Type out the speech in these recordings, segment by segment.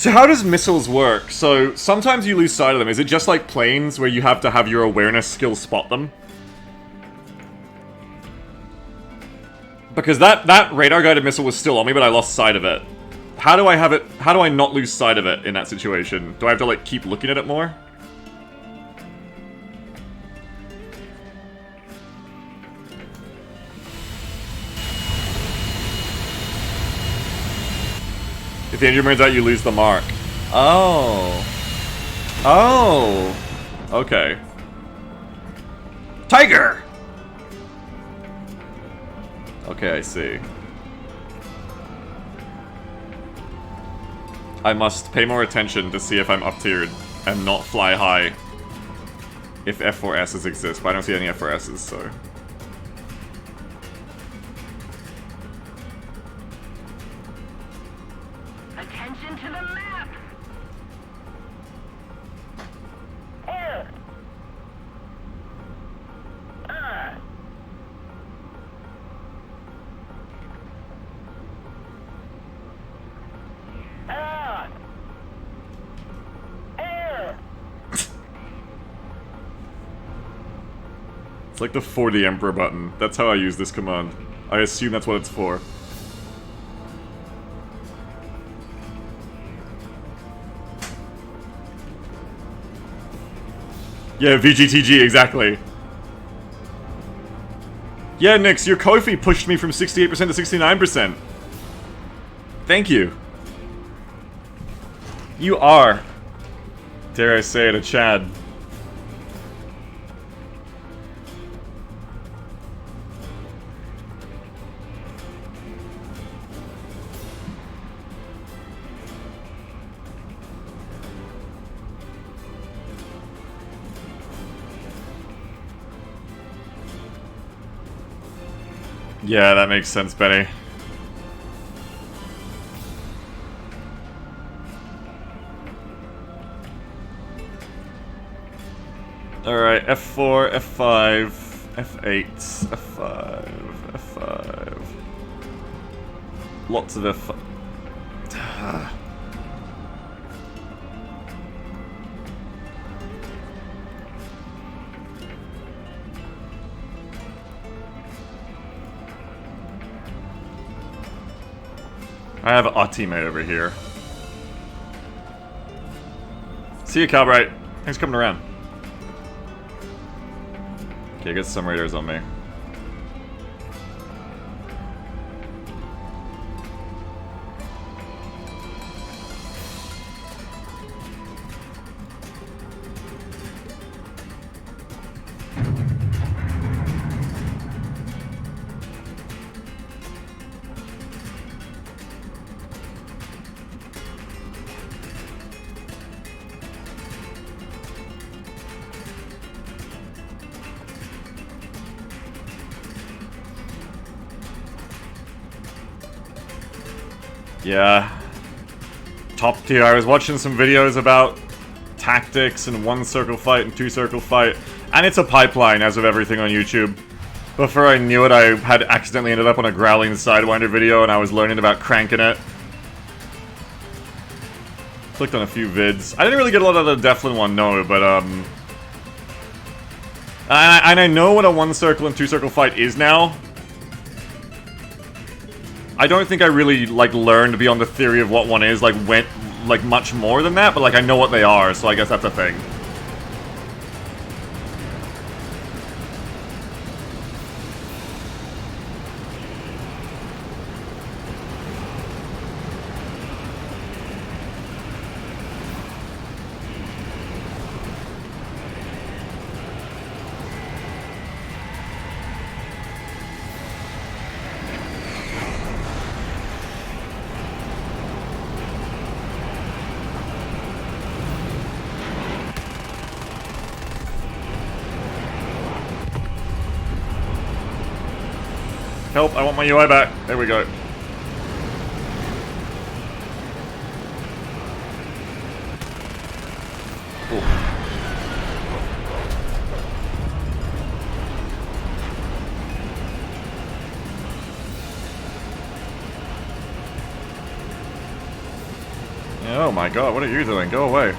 So how does missiles work? So sometimes you lose sight of them. Is it just like planes where you have to have your awareness skill spot them? Because that radar-guided missile was still on me, but I lost sight of it. How do I have it? How do I not lose sight of it in that situation? Do I have to like keep looking at it more? If the engine burns out, you lose the mark. Oh. Oh. Okay. Tiger! Okay, I see. I must pay more attention to see if I'm up-tiered and not fly high if F4Ss exist, but I don't see any F4Ss, so... Attention to the map! Air! Air! It's like the For the Emperor button. That's how I use this command. I assume that's what it's for. Yeah, VGTG, exactly. Yeah, Nix, your Kofi pushed me from 68% to 69%. Thank you. You are, dare I say it, a Chad. Yeah, that makes sense, Benny. Alright, F4, F5, F8, F5, F5. Lots of F5. I have a teammate over here. See you, Calbright. Thanks for coming around. Okay, get some raiders on me. Yeah. Top tier. I was watching some videos about tactics and one circle fight and two circle fight. And it's a pipeline, as with everything on YouTube. Before I knew it, I had accidentally ended up on a Growling Sidewinder video and I was learning about cranking it. Clicked on a few vids. I didn't really get a lot of the Deflin one, no, but and I know what a one circle and two circle fight is now. I don't think I really, like, learned beyond the theory of what one is, like, went, like, much more than that, but, like, I know what they are, so I guess that's a thing. Help, I want my UI back. There we go. Ooh. Oh my god, what are you doing? Go away.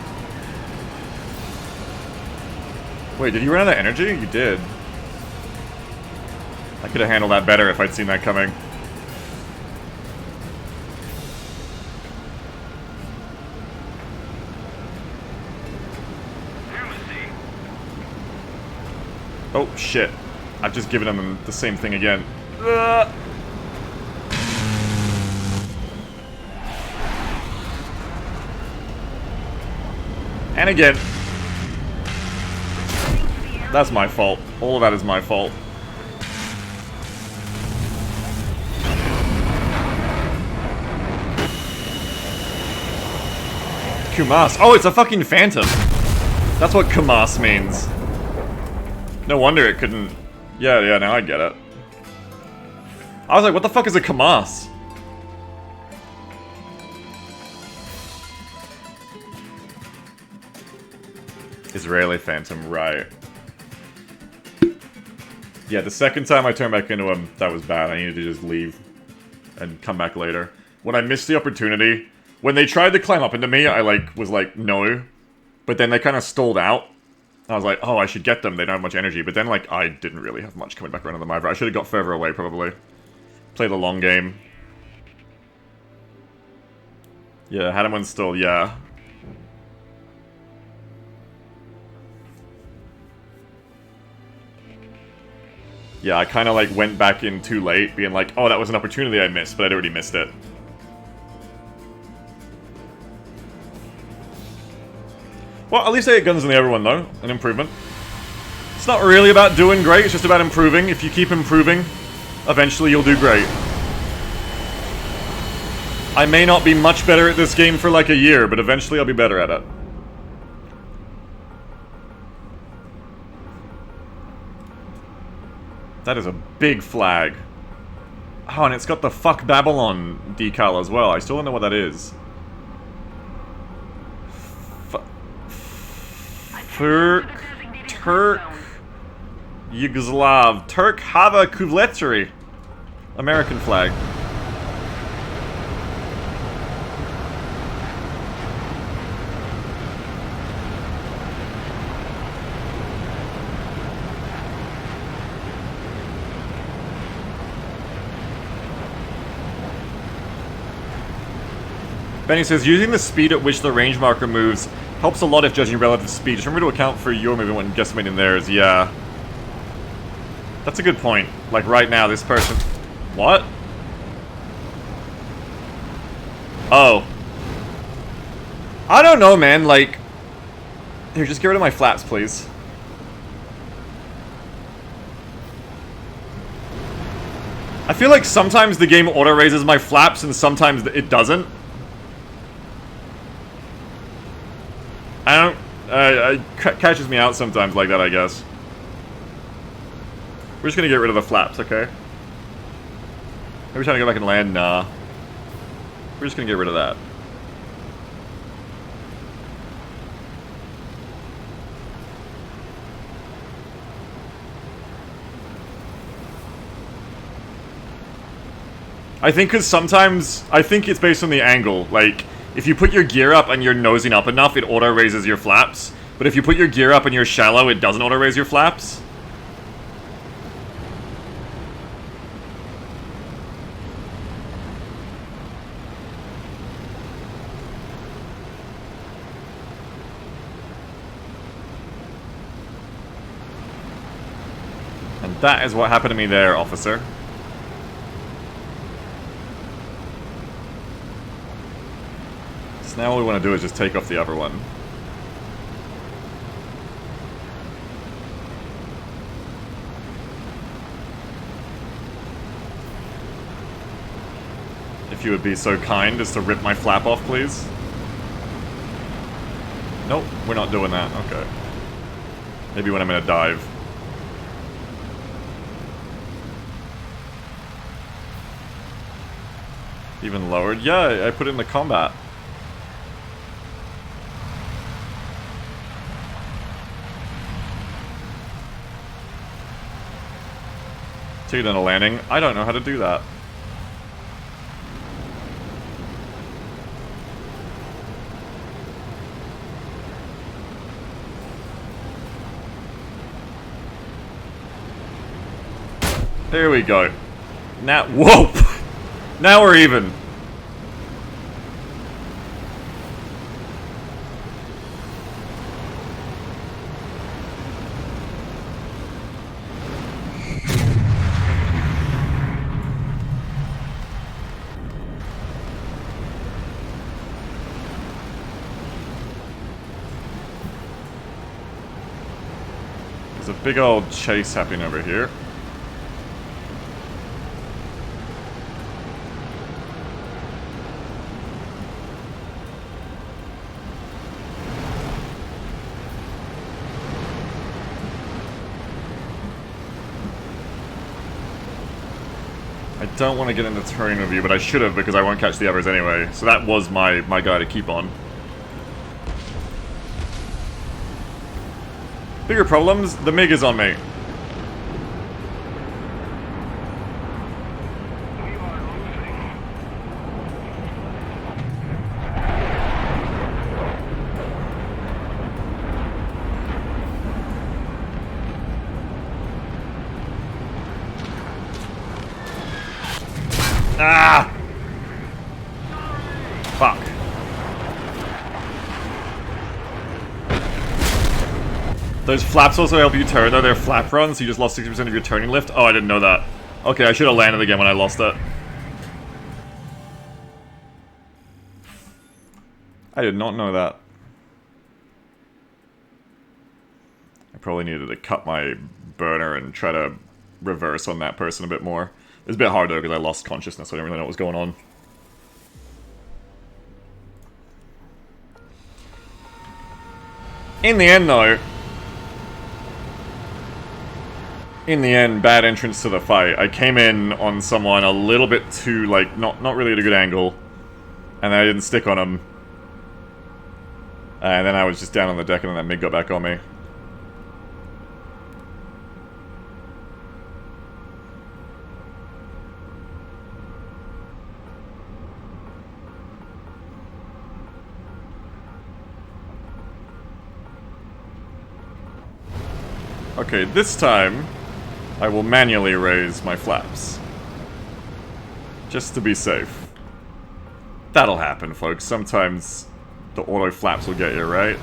Wait, did you run out of energy? You did. I could have handled that better if I'd seen that coming. Oh, shit. I've just given him the same thing again. And again. That's my fault. All of that is my fault. Kumas. Oh, it's a fucking phantom. That's what Kumas means. No wonder it couldn't... Yeah, now I get it. I was like, what the fuck is a Kumas? Israeli Phantom, right. Yeah, the second time I turned back into him, that was bad. I needed to just leave and come back later. When I missed the opportunity, when they tried to climb up into me, I was like, no. But then they kind of stalled out. I was like, oh, I should get them. They don't have much energy. But then, like, I didn't really have much coming back around to the Myra. I should have got further away, probably. Play the long game. Yeah, had him installed, yeah. Yeah, I kind of, like, went back in too late, being like, oh, that was an opportunity I missed, but I'd already missed it. Well, at least I get guns in the other one, though. An improvement. It's not really about doing great, it's just about improving. If you keep improving, eventually you'll do great. I may not be much better at this game for like a year, but eventually I'll be better at it. That is a big flag. Oh, and it's got the Fuck Babylon decal as well. I still don't know what that is. Turk Yugoslav. Turk Hava Kuvletri. American flag. Benny says, using the speed at which the range marker moves helps a lot if judging relative speed. Just remember to account for your movement when guesstimating theirs. Yeah. That's a good point. Like, right now, this person... What? Oh. I don't know, man. Like... Here, just get rid of my flaps, please. I feel like sometimes the game auto-raises my flaps and sometimes it doesn't. I don't... it catches me out sometimes like that, I guess. We're just gonna get rid of the flaps, okay? Are we trying to go back and land? Nah. We're just gonna get rid of that. I think because sometimes... I think it's based on the angle. Like, if you put your gear up and you're nosing up enough, it auto-raises your flaps. But if you put your gear up and you're shallow, it doesn't auto-raise your flaps. And that is what happened to me there, officer. So now all we want to do is just take off the other one. If you would be so kind as to rip my flap off, please. Nope, we're not doing that. Okay. Maybe when I'm in a dive. Even lowered? Yeah, I put it in the combat. Take it in a landing. I don't know how to do that. There we go. Now, whoa! Now we're even. There's a big old chase happening over here. I don't want to get into terrain review, but I should have because I won't catch the others anyway. So that was my guy to keep on. Bigger problems, the MiG is on me. Ah! Fuck. Those flaps also help you turn, though. They're flap runs, so you just lost 60% of your turning lift. Oh, I didn't know that. Okay, I should have landed again when I lost it. I did not know that. I probably needed to cut my burner and try to reverse on that person a bit more. It was a bit hard though, because I lost consciousness, so I didn't really know what was going on. In the end, though... In the end, bad entrance to the fight. I came in on someone a little bit too, like, not really at a good angle. And then I didn't stick on him. And then I was just down on the deck and then that MiG got back on me. Okay, this time, I will manually raise my flaps. Just to be safe. That'll happen, folks. Sometimes the auto flaps will get you, right?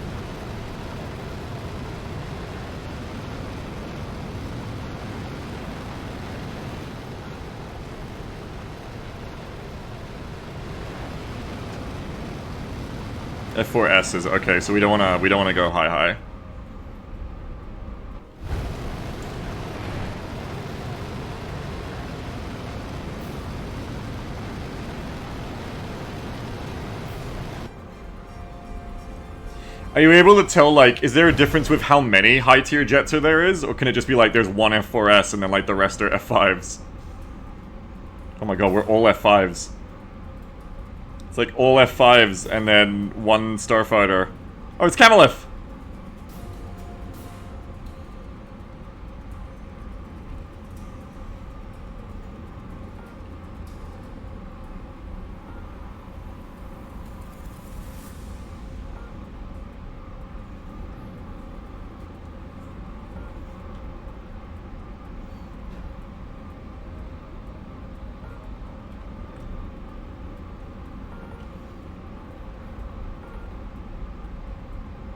F4S is okay, so we don't wanna go high. Are you able to tell, like, is there a difference with how many high-tier jets there is? Or can it just be like, there's one F4S and then, like, the rest are F5s? Oh my god, we're all F5s. It's like all F5s and then one Starfighter. Oh, it's Kamalif!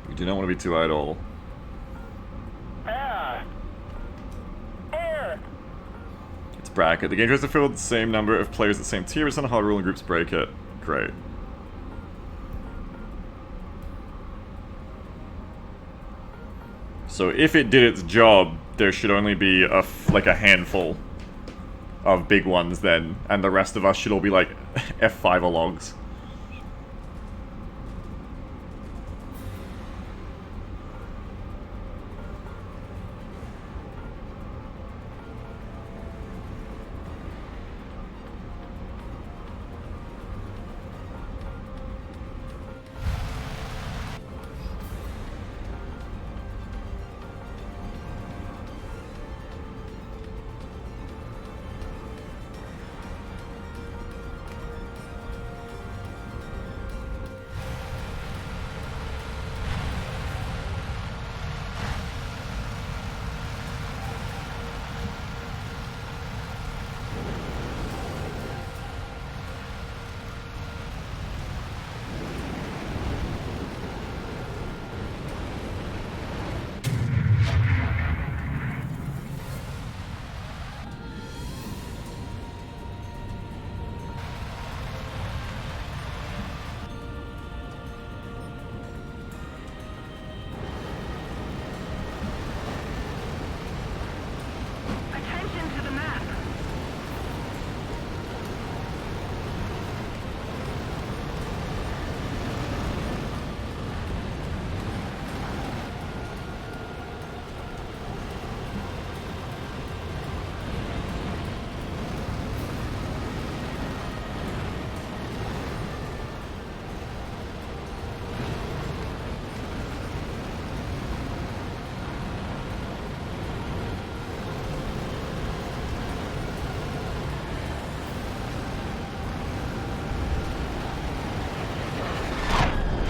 You do not want to be too idle. Air! It's bracket. The game tries to fill the same number of players at the same tier, but somehow ruling groups break it. Great. So if it did its job, there should only be like a handful of big ones then, and the rest of us should all be like F5-alogs.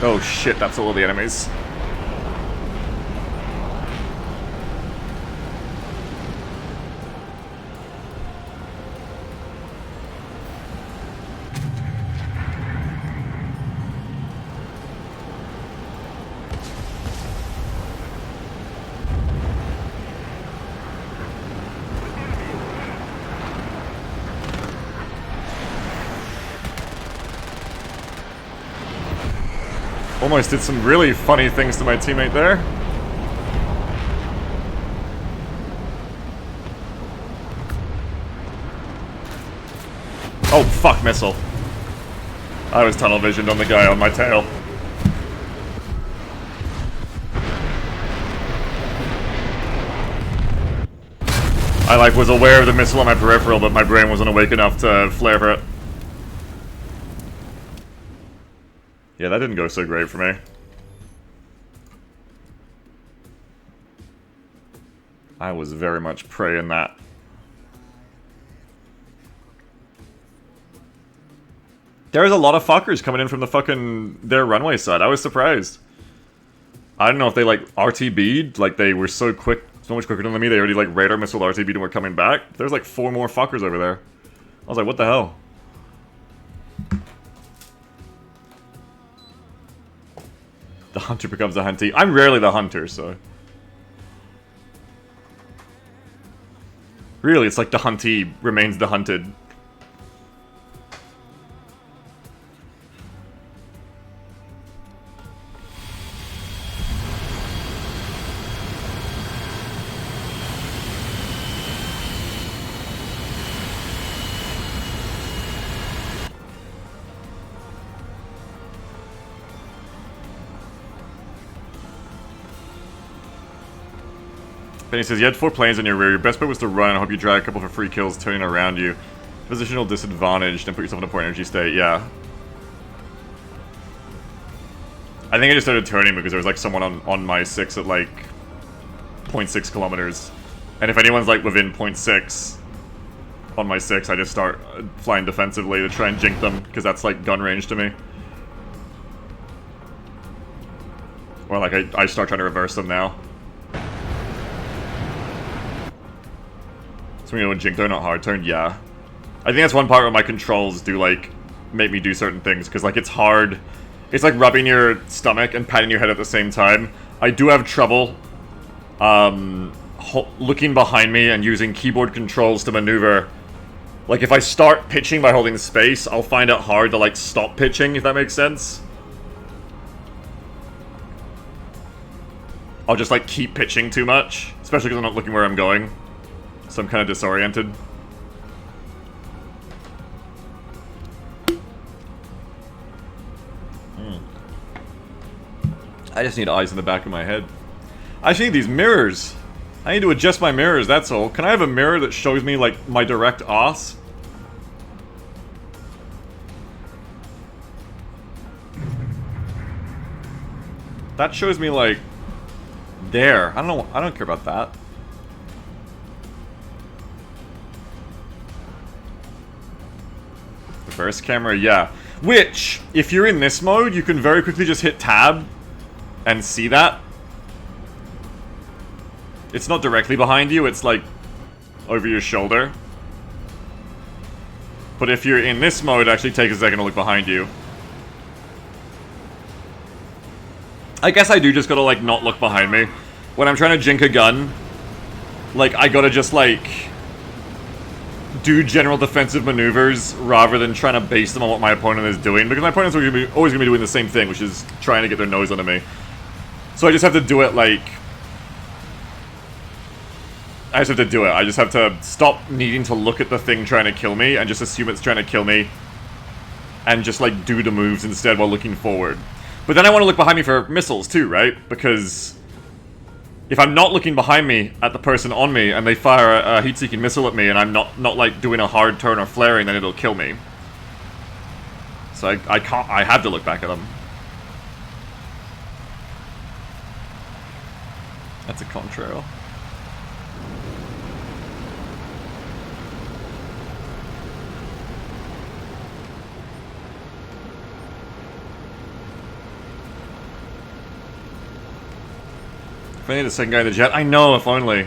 Oh shit, that's all of the enemies. Almost did some really funny things to my teammate there. Oh, fuck, missile. I was tunnel visioned on the guy on my tail. I, like, was aware of the missile on my peripheral, but my brain wasn't awake enough to flare for it. Yeah, that didn't go so great for me. I was very much praying that. There's a lot of fuckers coming in from the fucking their runway side. I was surprised. I don't know if they like RTB'd, like they were so quick, so much quicker than me. They already like radar missile RTB'd and were coming back. There's like 4 more fuckers over there. I was like, what the hell? The hunter becomes the huntee. I'm rarely the hunter, so. Really, it's like the huntee remains the hunted. Then he says, you had 4 planes in your rear. Your best bet was to run. I hope you drag a couple for free kills turning around you. Positional disadvantage, and put yourself in a poor energy state. Yeah. I think I just started turning because there was like someone on my 6 at like 0.6 kilometers. And if anyone's like within 0.6 on my 6, I just start flying defensively to try and jink them, because that's like gun range to me. Or like I start trying to reverse them now. So, you know, jink, they're not hard turned, yeah. I think that's one part where my controls do, like, make me do certain things, because, like, it's hard. It's like rubbing your stomach and patting your head at the same time. I do have trouble, looking behind me and using keyboard controls to maneuver. Like, if I start pitching by holding space, I'll find it hard to, like, stop pitching, if that makes sense. I'll just, like, keep pitching too much, especially because I'm not looking where I'm going. So I'm kind of disoriented. I just need eyes in the back of my head. I just need these mirrors. I need to adjust my mirrors, that's all. Can I have a mirror that shows me, like, my direct os? That shows me, like, there. I don't know. I don't care about that. Reverse camera, yeah. Which, if you're in this mode, you can very quickly just hit tab and see that. It's not directly behind you, it's like over your shoulder. But if you're in this mode, it actually takes a second to look behind you. I guess I do just gotta, like, not look behind me. When I'm trying to jink a gun, like, I gotta just, like, do general defensive maneuvers rather than trying to base them on what my opponent is doing, because my opponent's always gonna be doing the same thing, which is trying to get their nose onto me. So I just have to do it, like... I just have to do it. I just have to stop needing to look at the thing trying to kill me and just assume it's trying to kill me and just, like, do the moves instead while looking forward. But then I want to look behind me for missiles too, right? Because if I'm not looking behind me at the person on me and they fire a heat-seeking missile at me and I'm not like doing a hard turn or flaring, then it'll kill me. So I can't. I have to look back at them. That's a contrail. If I need a second guy in the jet, I know, if only.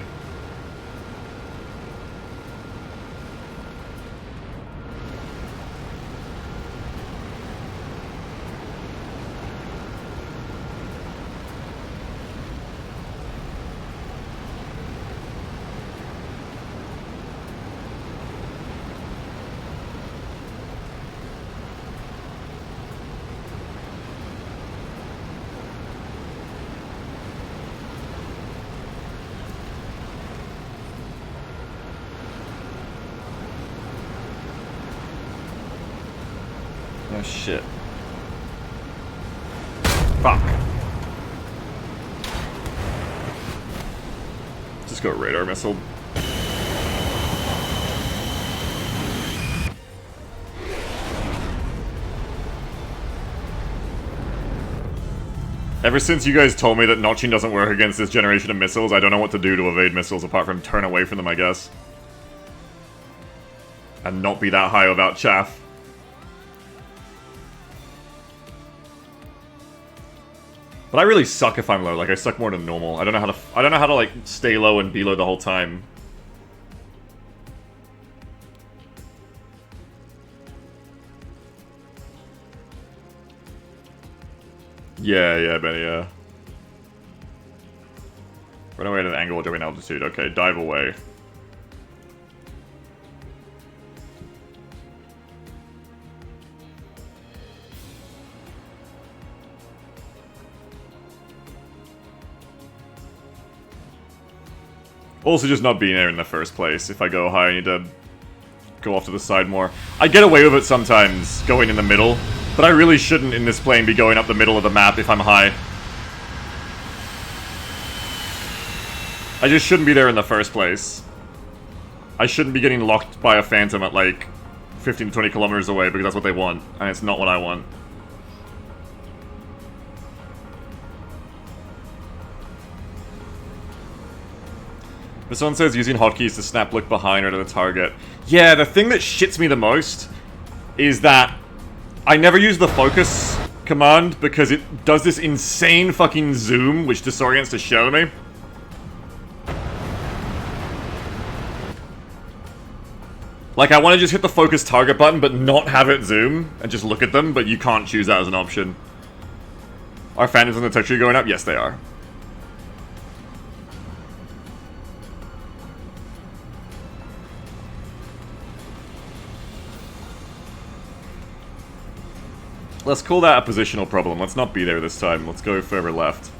Oh shit. Fuck. Just go radar missile. Ever since you guys told me that notching doesn't work against this generation of missiles, I don't know what to do to evade missiles apart from turn away from them, I guess. And not be that high about chaff. But I really suck if I'm low. Like, I suck more than normal. I don't know how to like stay low and be low the whole time. Yeah, Benny, yeah. Run away at an angle while dropping altitude. Okay, dive away. Also just not being there in the first place. If I go high, I need to go off to the side more. I get away with it sometimes, going in the middle, but I really shouldn't in this plane be going up the middle of the map if I'm high. I just shouldn't be there in the first place. I shouldn't be getting locked by a Phantom at like 15 to 20 kilometers away because that's what they want, and it's not what I want. But someone says using hotkeys to snap look behind or to the target. Yeah, the thing that shits me the most is that I never use the focus command because it does this insane fucking zoom which disorients the shell me. Like, I want to just hit the focus target button but not have it zoom and just look at them, but you can't choose that as an option. Are Phantoms on the tech tree going up? Yes, they are. Let's call that a positional problem. Let's not be there this time. Let's go further left.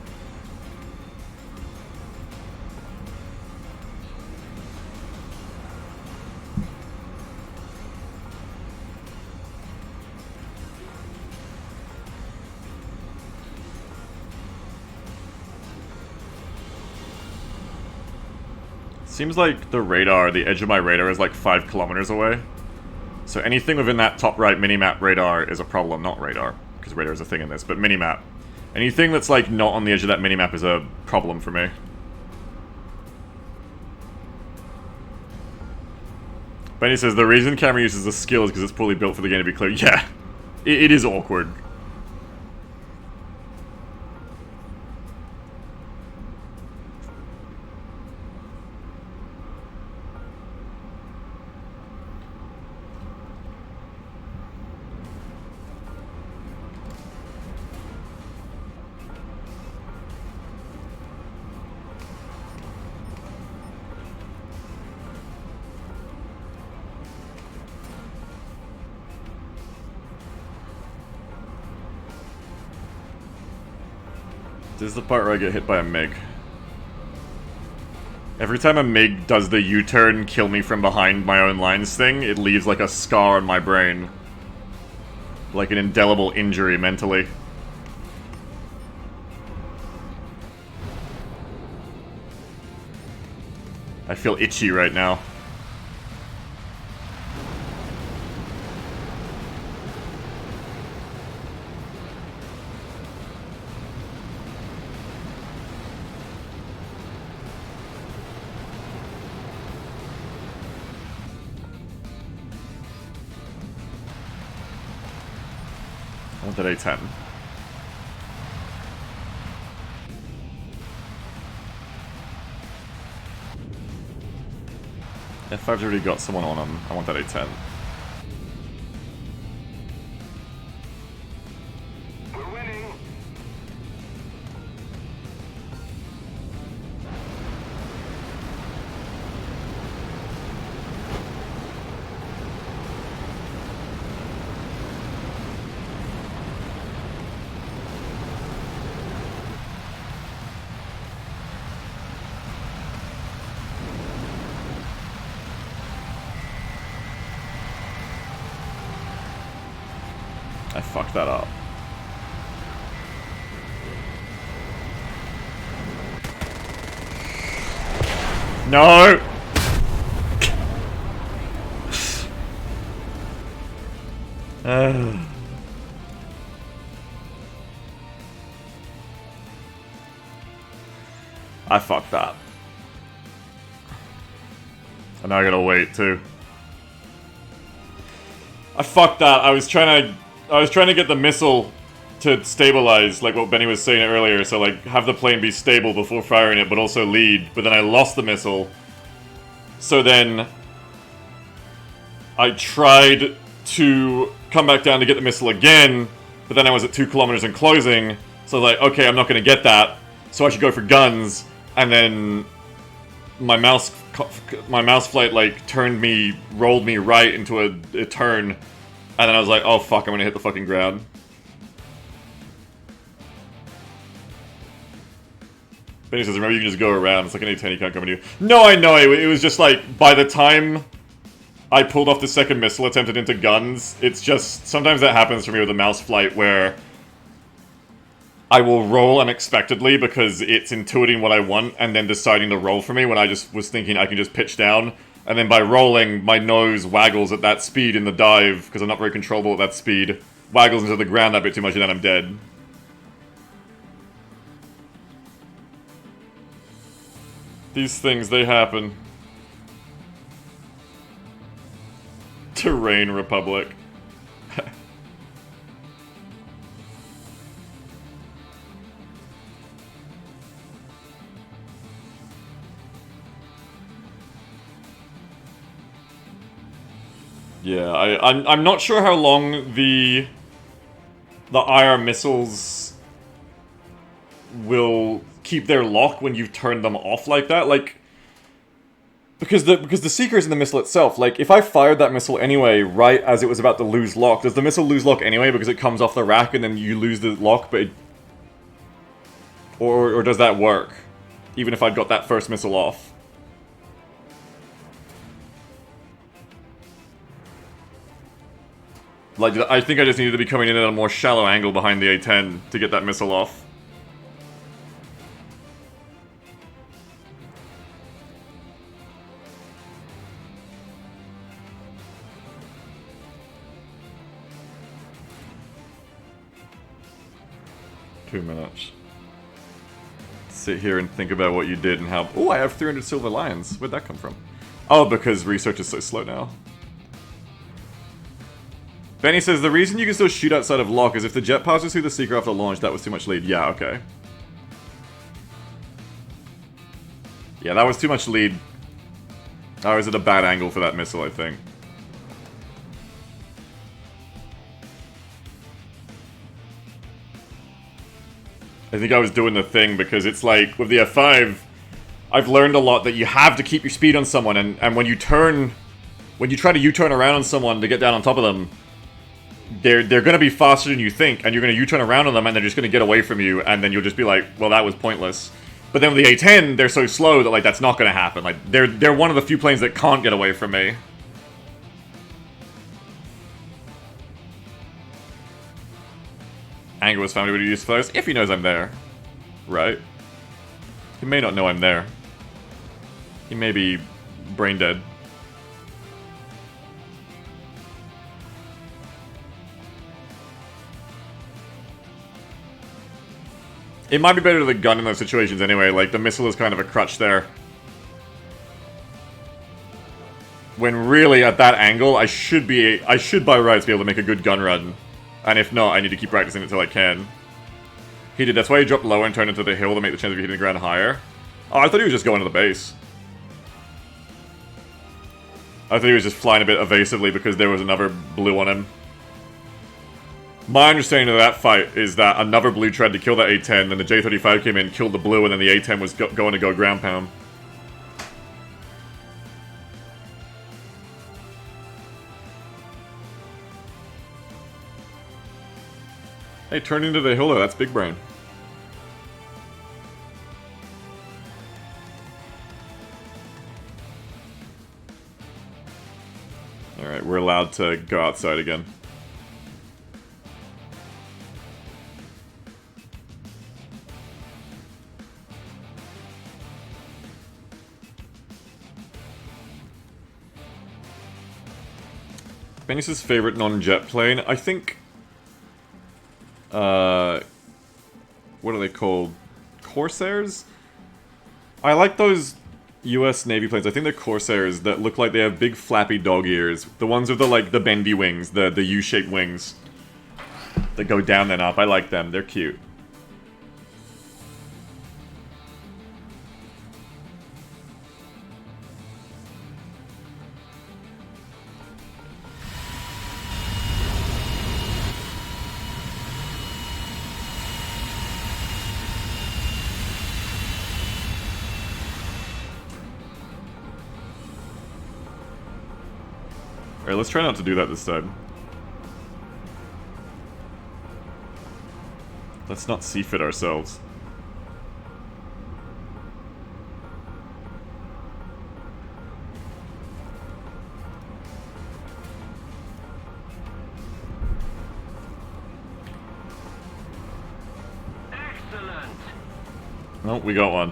Seems like the radar, the edge of my radar is like 5 kilometers away. So anything within that top right minimap radar is a problem, not radar, because radar is a thing in this, but minimap. Anything that's like not on the edge of that minimap is a problem for me. Benny says, the reason camera uses the skill is because it's poorly built for the game to be clear. Yeah, it is awkward. This is the part where I get hit by a MiG. Every time a MiG does the U-turn kill me from behind my own lines thing, it leaves like a scar on my brain. Like an indelible injury mentally. I feel itchy right now. I want that A10. F5's already got someone on him. I want that A10. We're winning. I fucked that up. No! I fucked that. And now I gotta wait too. I fucked that. I was trying to get the missile to stabilize, like what Benny was saying earlier, so like have the plane be stable before firing it, but also lead, but then I lost the missile. So then I tried to come back down to get the missile again, but then I was at 2 kilometers and closing, so I was like, okay, I'm not gonna get that, so I should go for guns, and then my mouse flight like rolled me right into a turn, and then I was like, oh fuck, I'm gonna hit the fucking ground. Benny says, remember you can just go around, it's like an A10, you can't come into you. No, I know, it was just like, by the time I pulled off the second missile attempted into guns, it's just, sometimes that happens for me with a mouse flight where I will roll unexpectedly because it's intuiting what I want and then deciding to roll for me when I just was thinking I can just pitch down. And then by rolling, my nose waggles at that speed in the dive, because I'm not very controllable at that speed. Waggles into the ground that bit too much and then I'm dead. These things, they happen. Terrain Republic. Yeah, I'm not sure how long the IR missiles will keep their lock when you've turned them off like that, like because the seeker is in the missile itself. Like if I fired that missile anyway right as it was about to lose lock, does the missile lose lock anyway because it comes off the rack and then you lose the lock, but or does that work even if I'd got that first missile off? Like, I think I just needed to be coming in at a more shallow angle behind the A10 to get that missile off. Two minutes. Sit here and think about what you did and how... Oh, I have 300 silver lions. Where'd that come from? Oh, because research is so slow now. Benny says, the reason you can still shoot outside of lock is if the jet passes through the seeker after launch, that was too much lead. Yeah, okay. Yeah, that was too much lead. I was at a bad angle for that missile, I think. I think I was doing the thing because it's like, with the F5, I've learned a lot that you have to keep your speed on someone, and when you try to U-turn around on someone to get down on top of them, they're gonna be faster than you think, and you're gonna U-turn around on them, and they're just gonna get away from you, and then you'll just be like, well, that was pointless. But then with the A10, they're so slow that, like, that's not gonna happen. Like, they're one of the few planes that can't get away from me. Anger was found to be used first, if he knows I'm there. Right? He may not know I'm there. He may be brain dead. It might be better to the gun in those situations anyway, like the missile is kind of a crutch there. When really at that angle, I should by rights be able to make a good gun run. And if not, I need to keep practicing it till I can. He did, that's why he dropped lower and turned into the hill to make the chance of you hitting the ground higher. Oh, I thought he was just going to the base. I thought he was just flying a bit evasively because there was another blue on him. My understanding of that fight is that another blue tried to kill that A-10, then the J-35 came in, killed the blue, and then the A-10 was going to go ground pound. Hey, turn into the Hilla, that's big brain. Alright, we're allowed to go outside again. Benny's favorite non-jet plane, I think... what are they called? Corsairs? I like those US Navy planes. I think they're Corsairs that look like they have big flappy dog ears. The ones with the, like, the bendy wings, the U-shaped wings. That go down and up. I like them. They're cute. Alright, let's try not to do that this time. Let's not C-fit ourselves. Excellent. Oh, we got one.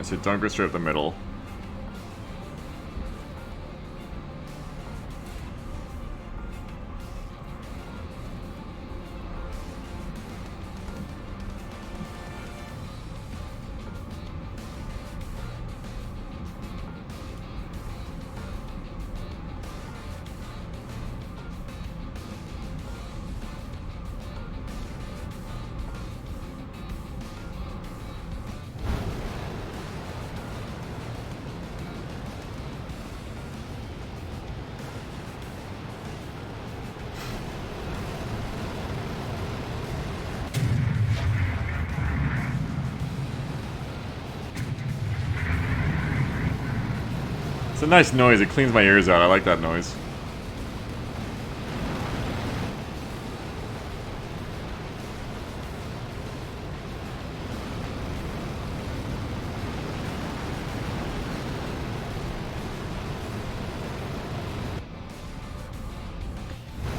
So don't go straight up the middle. It's a nice noise, it cleans my ears out, I like that noise.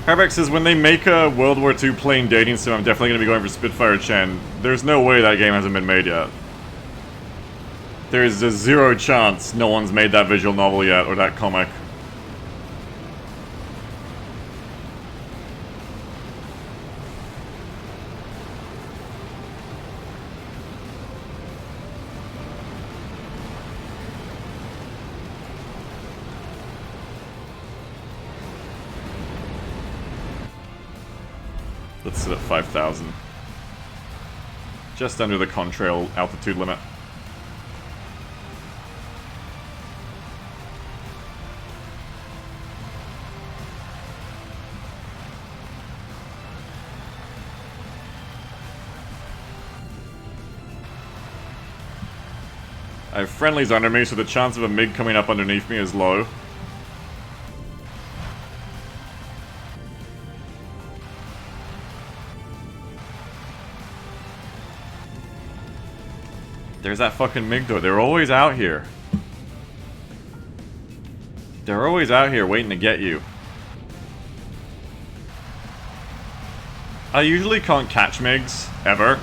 Harbeck says, when they make a World War II plane dating sim, I'm definitely going to be going for Spitfire Chen. There's no way that game hasn't been made yet. There's a zero chance no one's made that visual novel yet, or that comic. Let's sit at 5,000. Just under the contrail altitude limit. I have friendlies under me, so the chance of a MiG coming up underneath me is low. There's that fucking MiG though. They're always out here. They're always out here waiting to get you. I usually can't catch MiGs, ever.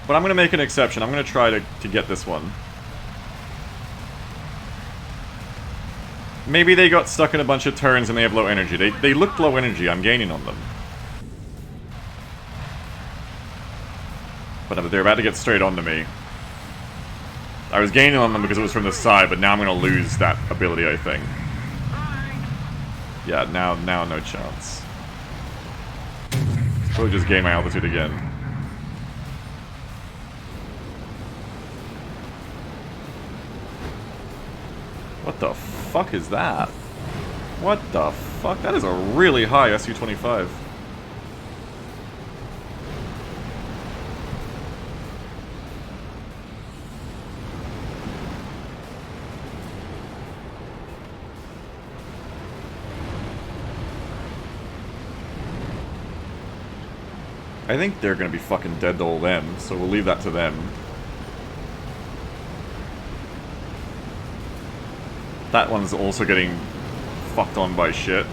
But I'm gonna make an exception. I'm gonna try to get this one. Maybe they got stuck in a bunch of turns and they have low energy. They look low energy. I'm gaining on them. But they're about to get straight onto me. I was gaining on them because it was from the side, but now I'm gonna lose that ability, I think. Yeah, now no chance. Probably just gain my altitude again. What the fuck is that? What the fuck? That is a really high Su-25. I think they're gonna be fucking dead to all them, so we'll leave that to them. That one's also getting fucked on by shit.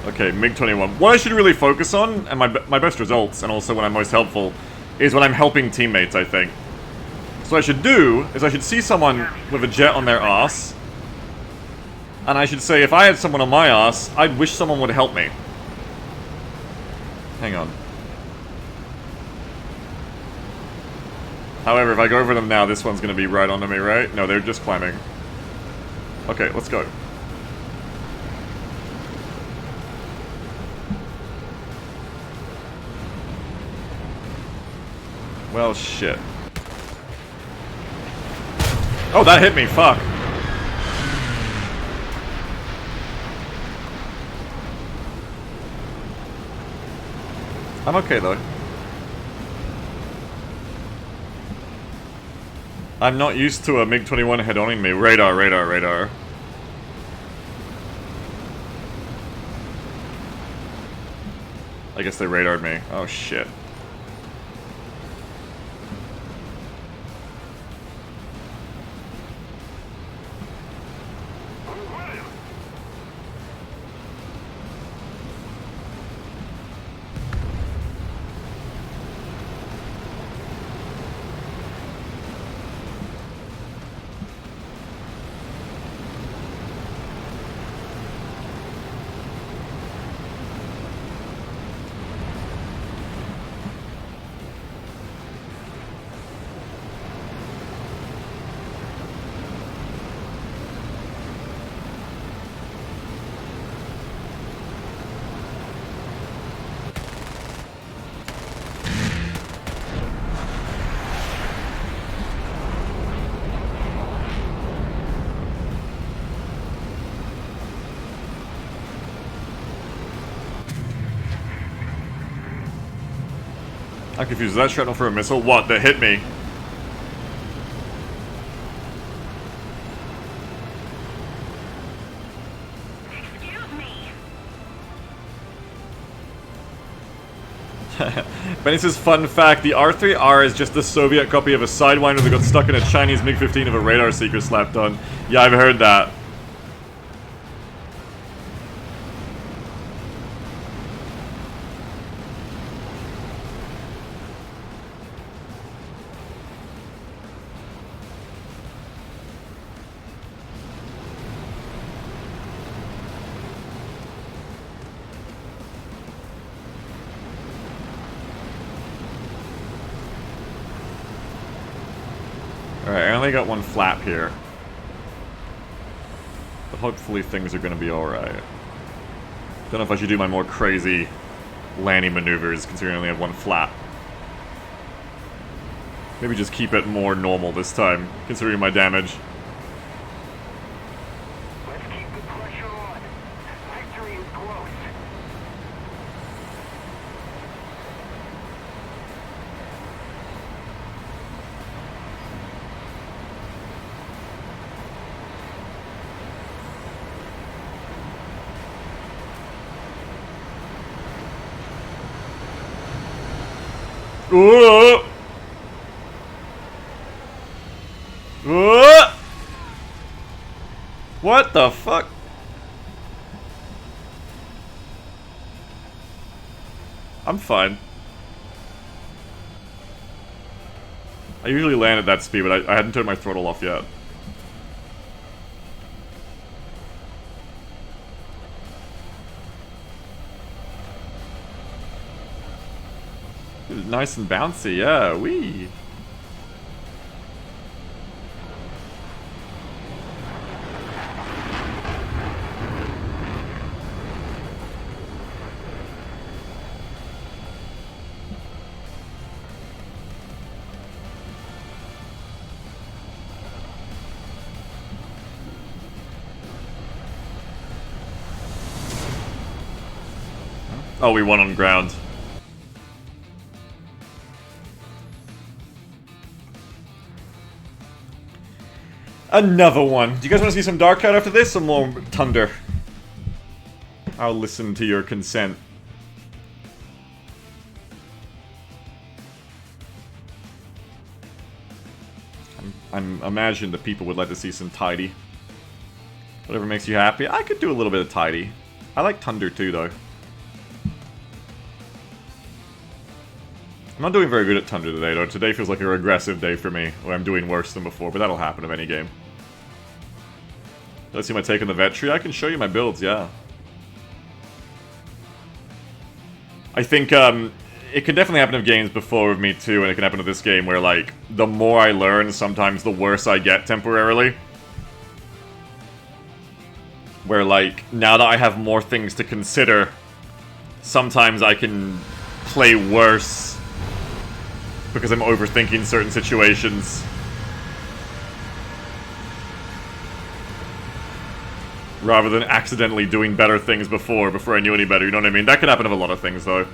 Okay, MiG-21. What I should really focus on, and my best results, and also when I'm most helpful, is when I'm helping teammates, I think. So what I should do is I should see someone with a jet on their ass, and I should say if I had someone on my ass, I'd wish someone would help me. Hang on. However, if I go over them now, this one's gonna be right onto me, right? No, they're just climbing. Okay, let's go. Well, shit. Oh, that hit me, fuck. I'm okay, though. I'm not used to a MiG-21 head-oning me. Radar, radar, radar. I guess they radared me. Oh, shit. I'm confused. Is that shrapnel for a missile? What? That hit me? Excuse me. Benny says, fun fact, the R3R is just the Soviet copy of a Sidewinder that got stuck in a Chinese MiG-15 of a radar seeker slapped on. Yeah, I've heard that. Alright, I only got one flap here. But hopefully things are gonna be alright. Don't know if I should do my more crazy landing maneuvers, considering I only have one flap. Maybe just keep it more normal this time, considering my damage. Let's keep the pressure on. Victory is close. Ooh! Ooh! What the fuck? I'm fine. I usually land at that speed, but I hadn't turned my throttle off yet. nice and bouncy, yeah, wee. Oh, we won on ground. Another one. Do you guys want to see some Dark Cloud after this, or more Thunder? I'll listen to your consent. I'm imagine that people would like to see some Tidy. Whatever makes you happy. I could do a little bit of Tidy. I like Thunder too, though. I'm not doing very good at Thunder today, though. Today feels like a regressive day for me, where I'm doing worse than before, but that'll happen of any game. Let's see my take on the vet tree. I can show you my builds, yeah. I think, it can definitely happen of games before with me, too, and it can happen to this game, where, like, the more I learn, sometimes the worse I get temporarily. Where, like, now that I have more things to consider, sometimes I can play worse because I'm overthinking certain situations. Rather than accidentally doing better things before I knew any better, you know what I mean? That could happen of a lot of things, though.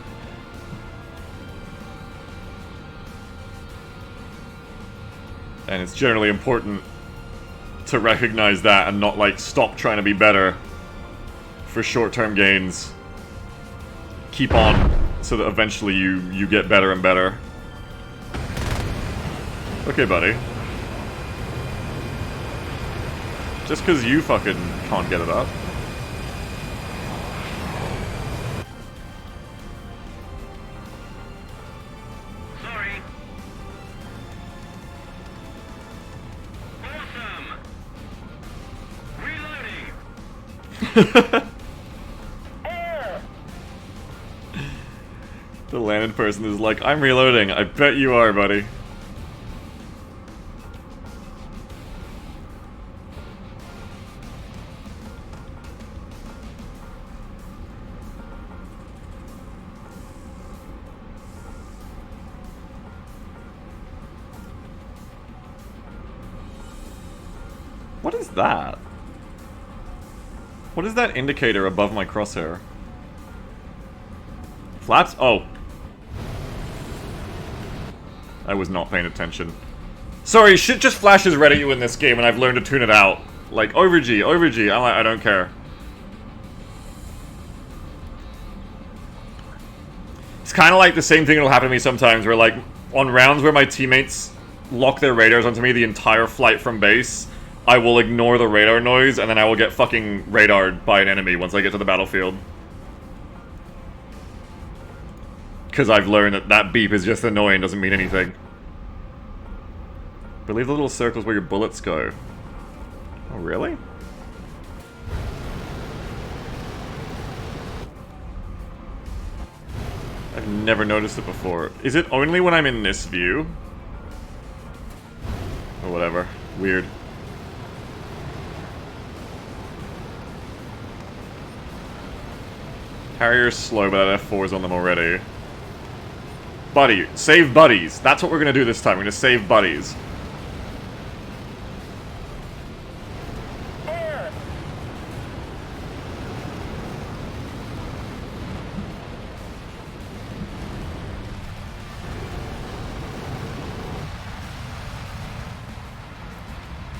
And it's generally important to recognize that and not, like, stop trying to be better for short-term gains. Keep on so that eventually you get better and better. Okay, buddy. Just because you fucking can't get it up. Sorry. Awesome. Reloading. The landed person is like, I'm reloading. I bet you are, buddy. What is that? What is that indicator above my crosshair? Flaps? Oh. I was not paying attention. Sorry, shit just flashes red at you in this game and I've learned to tune it out. Like, over-G, over-G, I don't care. It's kind of like the same thing that'll happen to me sometimes where, like, on rounds where my teammates lock their radars onto me the entire flight from base, I will ignore the radar noise, and then I will get fucking radared by an enemy once I get to the battlefield. Because I've learned that that beep is just annoying, doesn't mean anything. But leave the little circles where your bullets go. Oh, really? I've never noticed it before. Is it only when I'm in this view? Or whatever. Weird. Harrier's slow, but that F4's on them already. Buddy. Save buddies. That's what we're gonna do this time. We're gonna save buddies.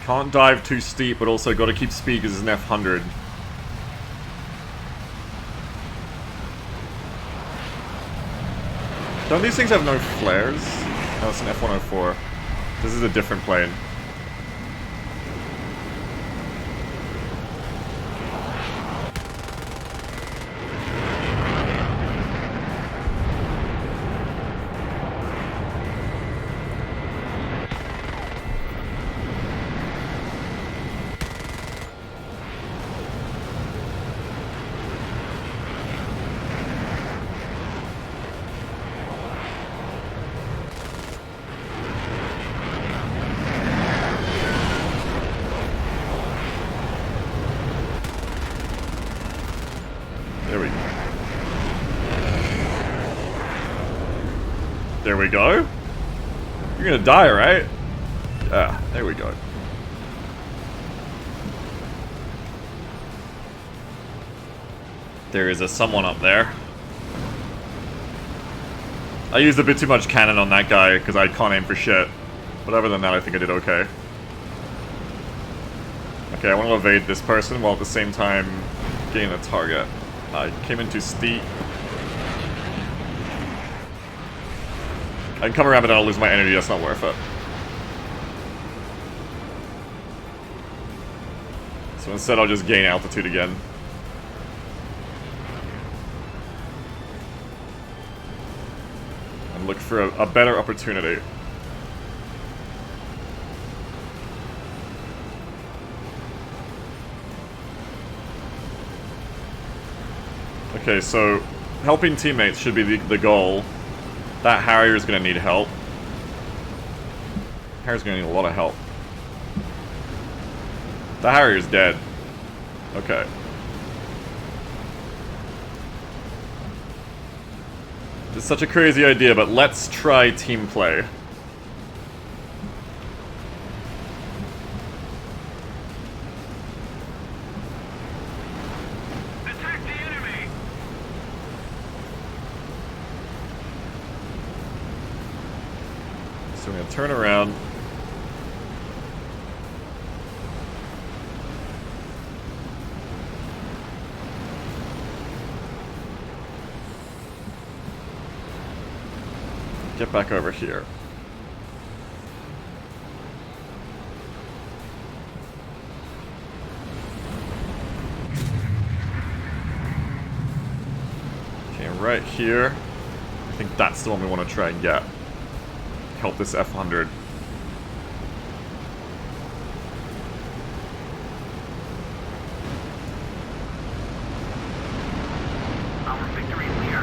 Can't dive too steep, but also gotta keep speed because it's an F100. Don't these things have no flares? No, it's an F-104. This is a different plane. There we go. You're gonna die, right? Yeah, there we go. There is a someone up there. I used a bit too much cannon on that guy because I can't aim for shit. But other than that, I think I did okay. Okay, I want to evade this person while at the same time getting a target. I came in too steep. I can come around but I'll lose my energy, that's not worth it. So instead I'll just gain altitude again. And look for a better opportunity. Okay, so helping teammates should be the goal. That Harrier is going to need help. Harrier's going to need a lot of help. The Harrier's dead. Okay. It's such a crazy idea, but let's try team play. Attack the enemy! So we're going to turn around. Get back over here. Okay, right here. I think that's the one we want to try and get. Help this F-100. Our victory is near.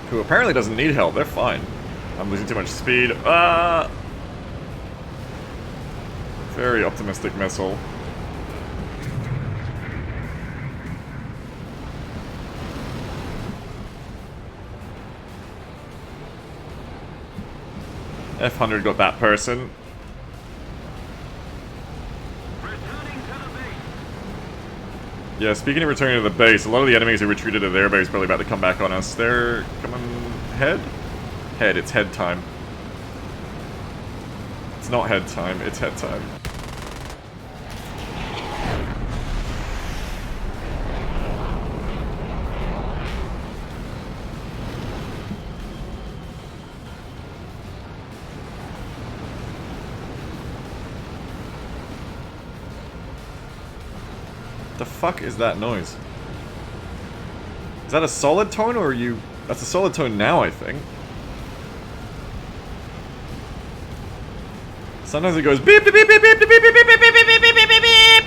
Who apparently doesn't need help, they're fine. I'm losing too much speed. Very optimistic missile. F-100 got that person. Returning to the base. Yeah, speaking of returning to the base, a lot of the enemies who retreated to their base are probably about to come back on us. They're coming... head? Head, it's head time. It's not head time, it's head time. The fuck is that noise? Is that a solid tone or are you... That's a solid tone now, I think. Sometimes it goes beep beep beep beep beep beep beep beep beep beep beep beep beep beep beep beep.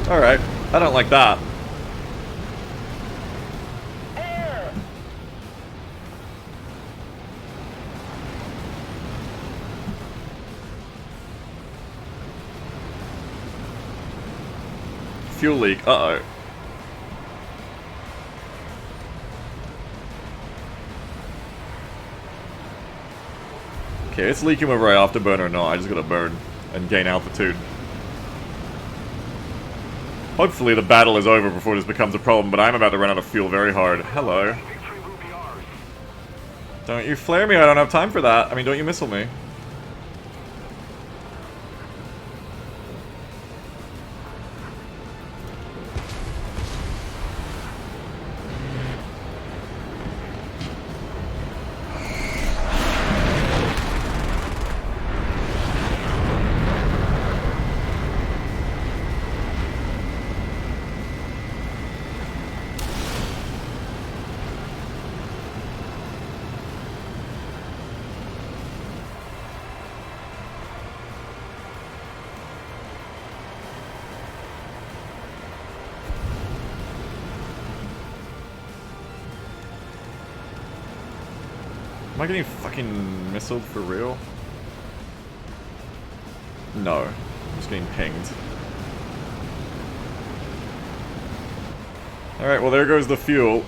Alright, I don't like that. Air! Fuel leak, uh-oh. Okay, it's leaking whether I afterburn or not. I just gotta burn and gain altitude. Hopefully the battle is over before this becomes a problem, but I'm about to run out of fuel very hard. Hello. Victory will be ours. Don't you flare me, I don't have time for that. I mean, don't you missile me. Am I getting fucking missiled for real? No. I'm just getting pinged. Alright, well there goes the fuel.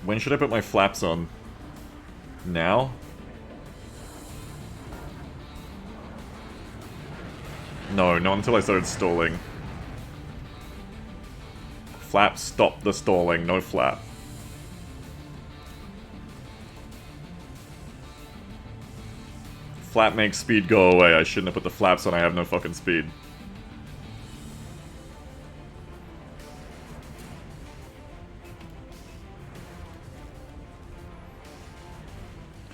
When should I put my flaps on? Now? No, not until I started stalling. Flap, stop the stalling, no flap. Flap makes speed go away. I shouldn't have put the flaps on, I have no fucking speed.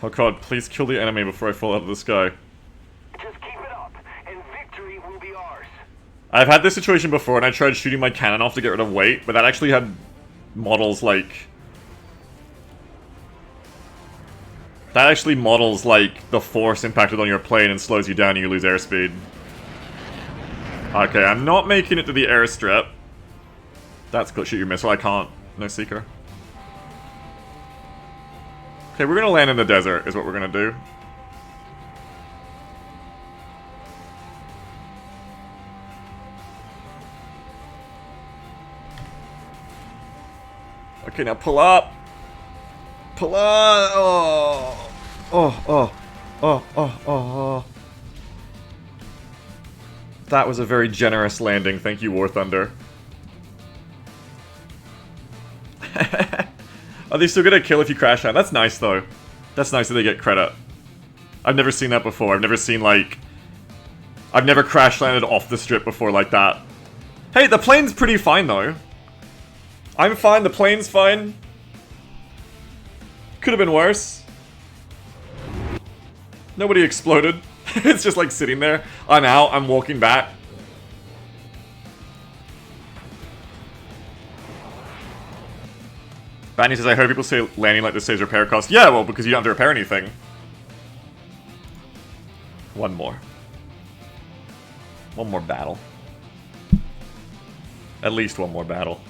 Oh god, please kill the enemy before I fall out of the sky. Just keep it up, and victory will be ours. I've had this situation before and I tried shooting my cannon off to get rid of weight, but that actually had models like... That actually models like the force impacted on your plane and slows you down and you lose airspeed. Okay, I'm not making it to the airstrip. That's good. Shoot your missile, I can't. No seeker. Okay, we're gonna land in the desert, is what we're gonna do. Okay, now pull up! Pull up! Oh! Oh. That was a very generous landing, thank you, War Thunder. Are they still gonna kill if you crash land? That's nice, though. That's nice that they get credit. I've never seen that before. I've never seen, like... I've never crash landed off the strip before like that. Hey, the plane's pretty fine, though. I'm fine, the plane's fine. Could have been worse. Nobody exploded. It's just, like, sitting there. I'm out, I'm walking back. Banny says, I heard people say landing like this saves repair costs. Yeah, well, because you don't have to repair anything. One more. One more battle. At least one more battle.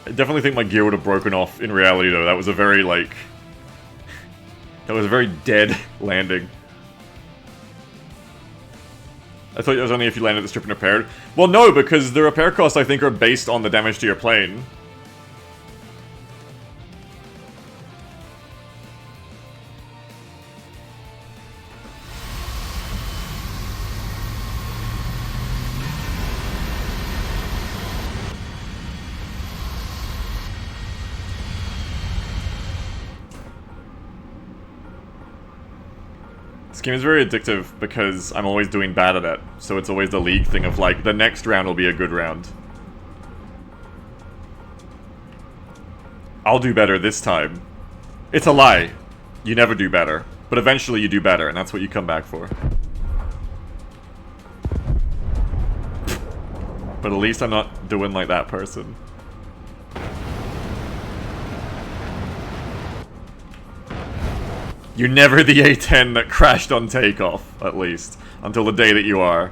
I definitely think my gear would have broken off in reality, though. That was a very, like... That was a very dead landing. I thought it was only if you landed the strip and repaired. Well, no, because the repair costs, I think, are based on the damage to your plane. This game is very addictive because I'm always doing bad at it, so it's always the league thing of like, the next round will be a good round. I'll do better this time. It's a lie. You never do better. But eventually you do better, and that's what you come back for. But at least I'm not doing like that person. You're never the A-10 that crashed on takeoff, at least. Until the day that you are.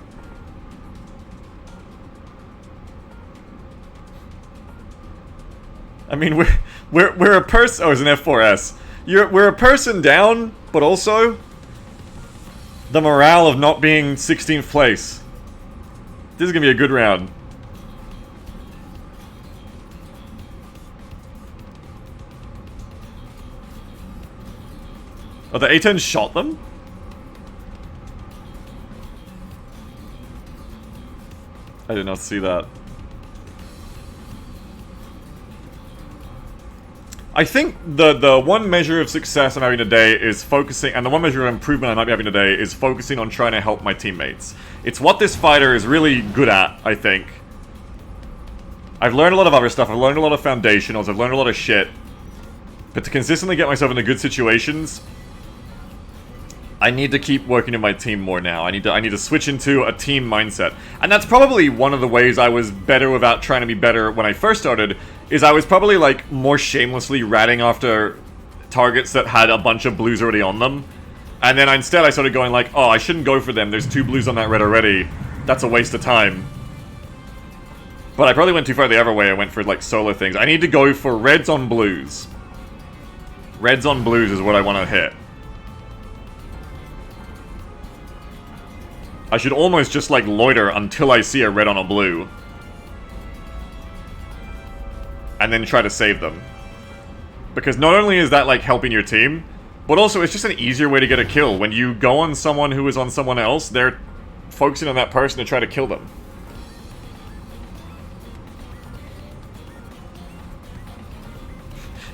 I mean, we're a person. Oh, it's an F4S. We're a person down, but also the morale of not being 16th place. This is gonna be a good round. Oh, the A-10 shot them? I did not see that. I think the one measure of success I'm having today is focusing, and the one measure of improvement I might be having today is focusing on trying to help my teammates. It's what this fighter is really good at, I think. I've learned a lot of other stuff, I've learned a lot of foundationals, I've learned a lot of shit. But to consistently get myself into good situations, I need to keep working in my team more now. I need to switch into a team mindset. And that's probably one of the ways I was better without trying to be better when I first started, is I was probably like more shamelessly ratting after targets that had a bunch of blues already on them. And then instead I started going like, oh, I shouldn't go for them. There's 2 blues on that red already. That's a waste of time. But I probably went too far the other way. I went for like solo things. I need to go for reds on blues. Reds on blues is what I want to hit. I should almost just, like, loiter until I see a red on a blue. And then try to save them. Because not only is that, like, helping your team, but also it's just an easier way to get a kill. When you go on someone who is on someone else, they're focusing on that person to try to kill them.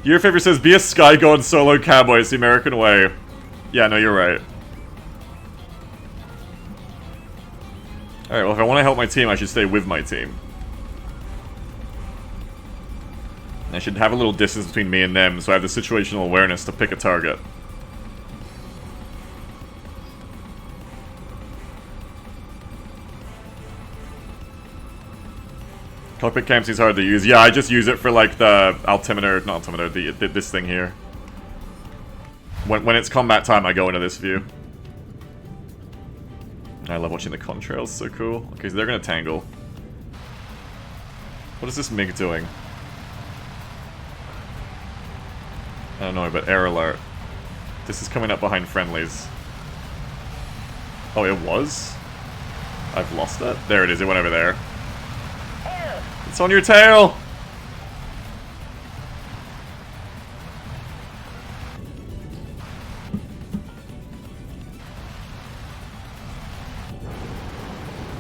Your favorite says, be a sky god solo cowboy, it's the American way. Yeah, no, you're right. Alright, well if I want to help my team, I should stay with my team. I should have a little distance between me and them, so I have the situational awareness to pick a target. Cockpit cam seems hard to use. Yeah, I just use it for like the altimeter, not altimeter, this thing here. When it's combat time, I go into this view. I love watching the contrails, so cool. Okay, so they're gonna tangle. What is this MiG doing? I don't know, but air alert. This is coming up behind friendlies. Oh, it was? I've lost it? There it is, it went over there. It's on your tail!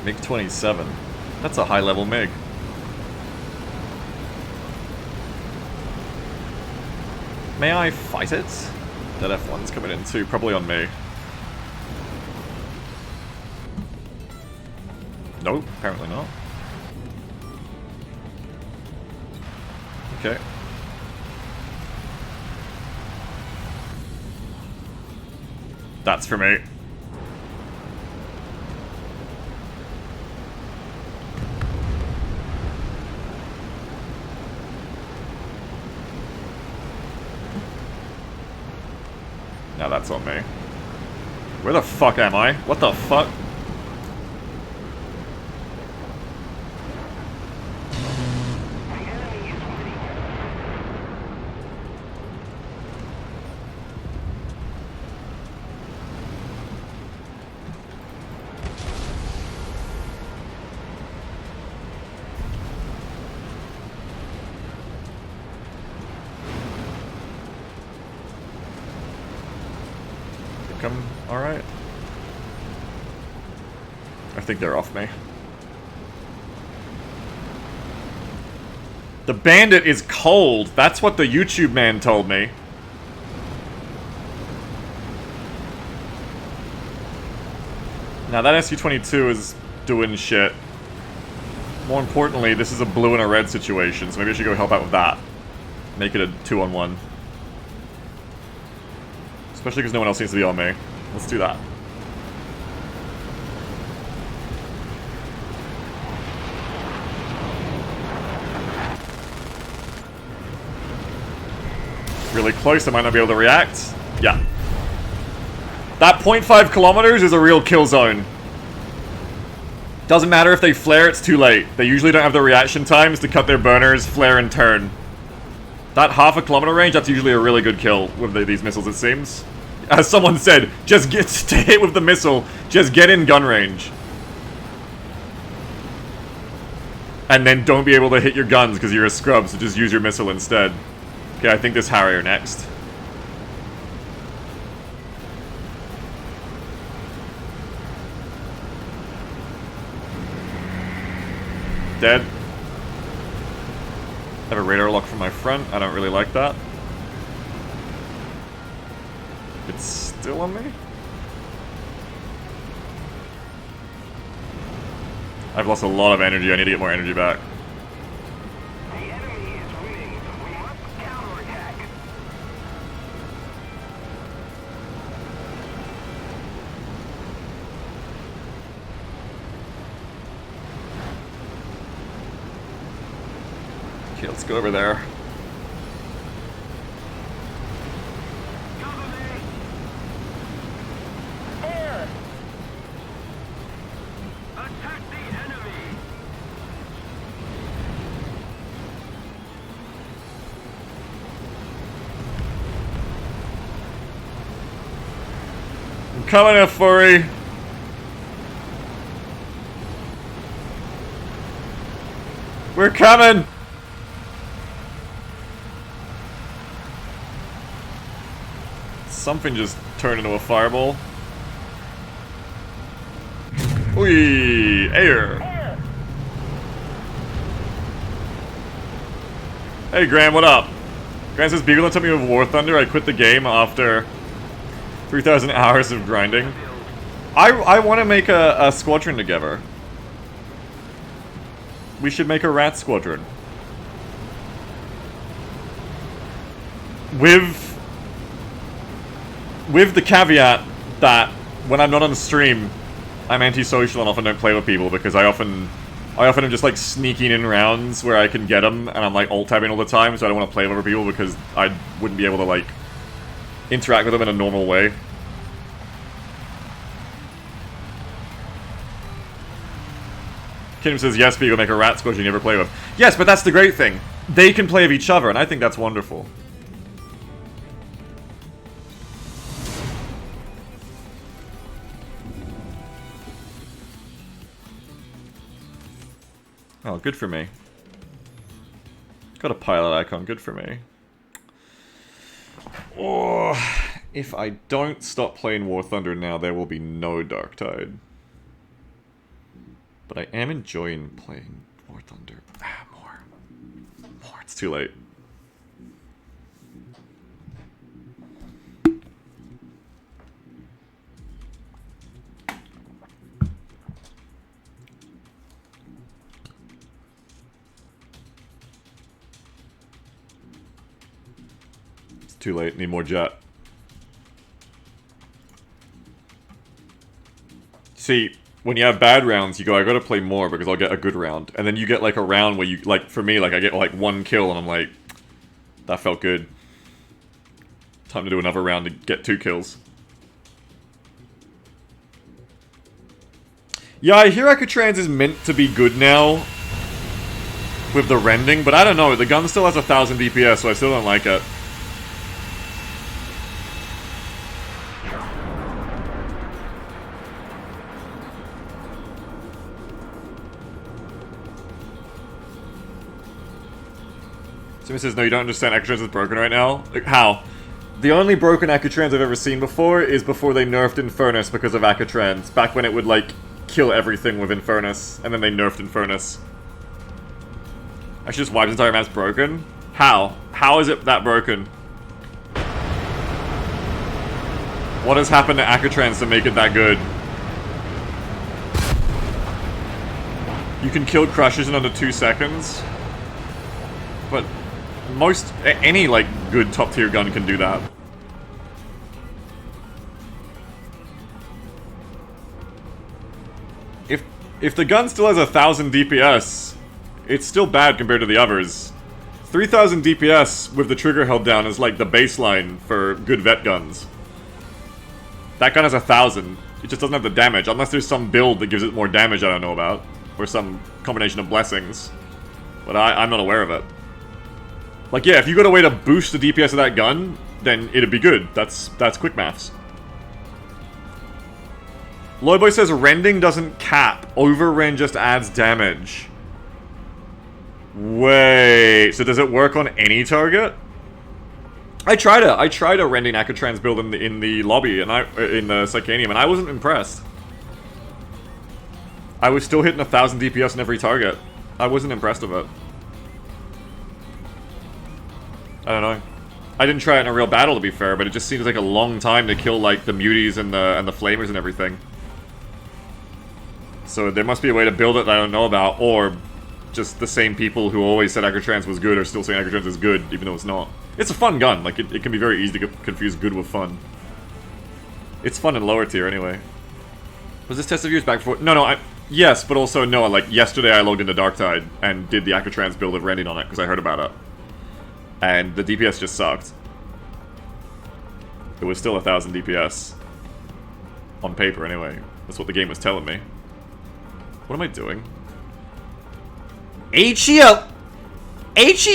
MiG-27. That's a high-level MiG. May I fight it? That F1's coming in too, probably on me. Nope, apparently not. Okay. That's for me. Now that's on me. Where the fuck am I? What the fuck? Alright. I think they're off me. The bandit is cold. That's what the YouTube man told me. Now that SU-22 is doing shit. More importantly, this is a blue and a red situation, so maybe I should go help out with that. Make it a 2-on-1. Especially because no one else seems to be on me. Let's do that. Really close, I might not be able to react. Yeah. That 0.5 kilometers is a real kill zone. Doesn't matter if they flare, it's too late. They usually don't have the reaction times to cut their burners, flare, and turn. That half a kilometer range, that's usually a really good kill with these missiles, it seems. As someone said, just get to hit with the missile, just get in gun range. And then don't be able to hit your guns because you're a scrub, so just use your missile instead. Okay, I think this Harrier next. Dead. Have a radar lock from my front, I don't really like that. It's still on me? I've lost a lot of energy. I need to get more energy back. The enemy is winning. We must counterattack. Okay, let's go over there. Cover me! Air! Attack the enemy! I'm coming in, furry. We're coming! Something just turned into a fireball. Whee! Air! Air! Hey Graham, what up? Graham says, Beagle told me with War Thunder, I quit the game after 3,000 hours of grinding. I want to make a squadron together. We should make a rat squadron. With the caveat that when I'm not on stream, I'm antisocial and often don't play with people because I often am just like sneaking in rounds where I can get them and I'm like alt-tabbing all the time, so I don't want to play with other people because I wouldn't be able to like interact with them in a normal way. Kim says, yes, Beagle, make a rat squadron you never play with. Yes, but that's the great thing. They can play with each other, and I think that's wonderful. Oh, good for me. Got a pilot icon, good for me. Oh, if I don't stop playing War Thunder now, there will be no Darktide. But I am enjoying playing War Thunder. More. It's too late. It's too late. Need more jet. See, when you have bad rounds, you go, I gotta play more because I'll get a good round. And then you get like a round where you, like, for me, like, I get like 1 kill and I'm like, that felt good. Time to do another round to get 2 kills. Yeah, I hear Akatrans is meant to be good now with the rending, but I don't know, the gun still has 1,000 DPS, so I still don't like it. Someone says, no, you don't understand, Akatrans is broken right now? Like, how? The only broken Akatrans I've ever seen before is before they nerfed Infernus because of Akatrans. Back when it would, like, kill everything with Infernus, and then they nerfed Infernus. Actually just wiped entire map's broken? How? How is it that broken? What has happened to Akatrans to make it that good? You can kill Crushers in under 2 seconds? But any, like, good top-tier gun can do that. If the gun still has 1,000 DPS, it's still bad compared to the others. 3,000 DPS with the trigger held down is like the baseline for good vet guns. That gun has 1,000. It just doesn't have the damage, unless there's some build that gives it more damage I don't know about. Or some combination of blessings. But I'm not aware of it. Like, yeah, if you got a way to boost the DPS of that gun, then it'd be good. That's quick maths. Lloydboy says rending doesn't cap. Overrend just adds damage. Wait, so does it work on any target? I tried a rending Akatrans build in the lobby and in the Psychanium, and I wasn't impressed. I was still hitting 1,000 DPS on every target. I wasn't impressed with it. I don't know. I didn't try it in a real battle, to be fair, but it just seems like a long time to kill like the muties and the flamers and everything. So there must be a way to build it that I don't know about, or just the same people who always said Akatrans was good are still saying Akatrans is good, even though it's not. It's a fun gun. Like it can be very easy to confuse good with fun. It's fun in lower tier anyway. Was this test of yours back before? No, Yes, but also no, like yesterday I logged into Darktide and did the Acrotrans build of Rending on it because I heard about it. And the DPS just sucked. It was still 1000 DPS. On paper anyway. That's what the game was telling me. What am I doing? HE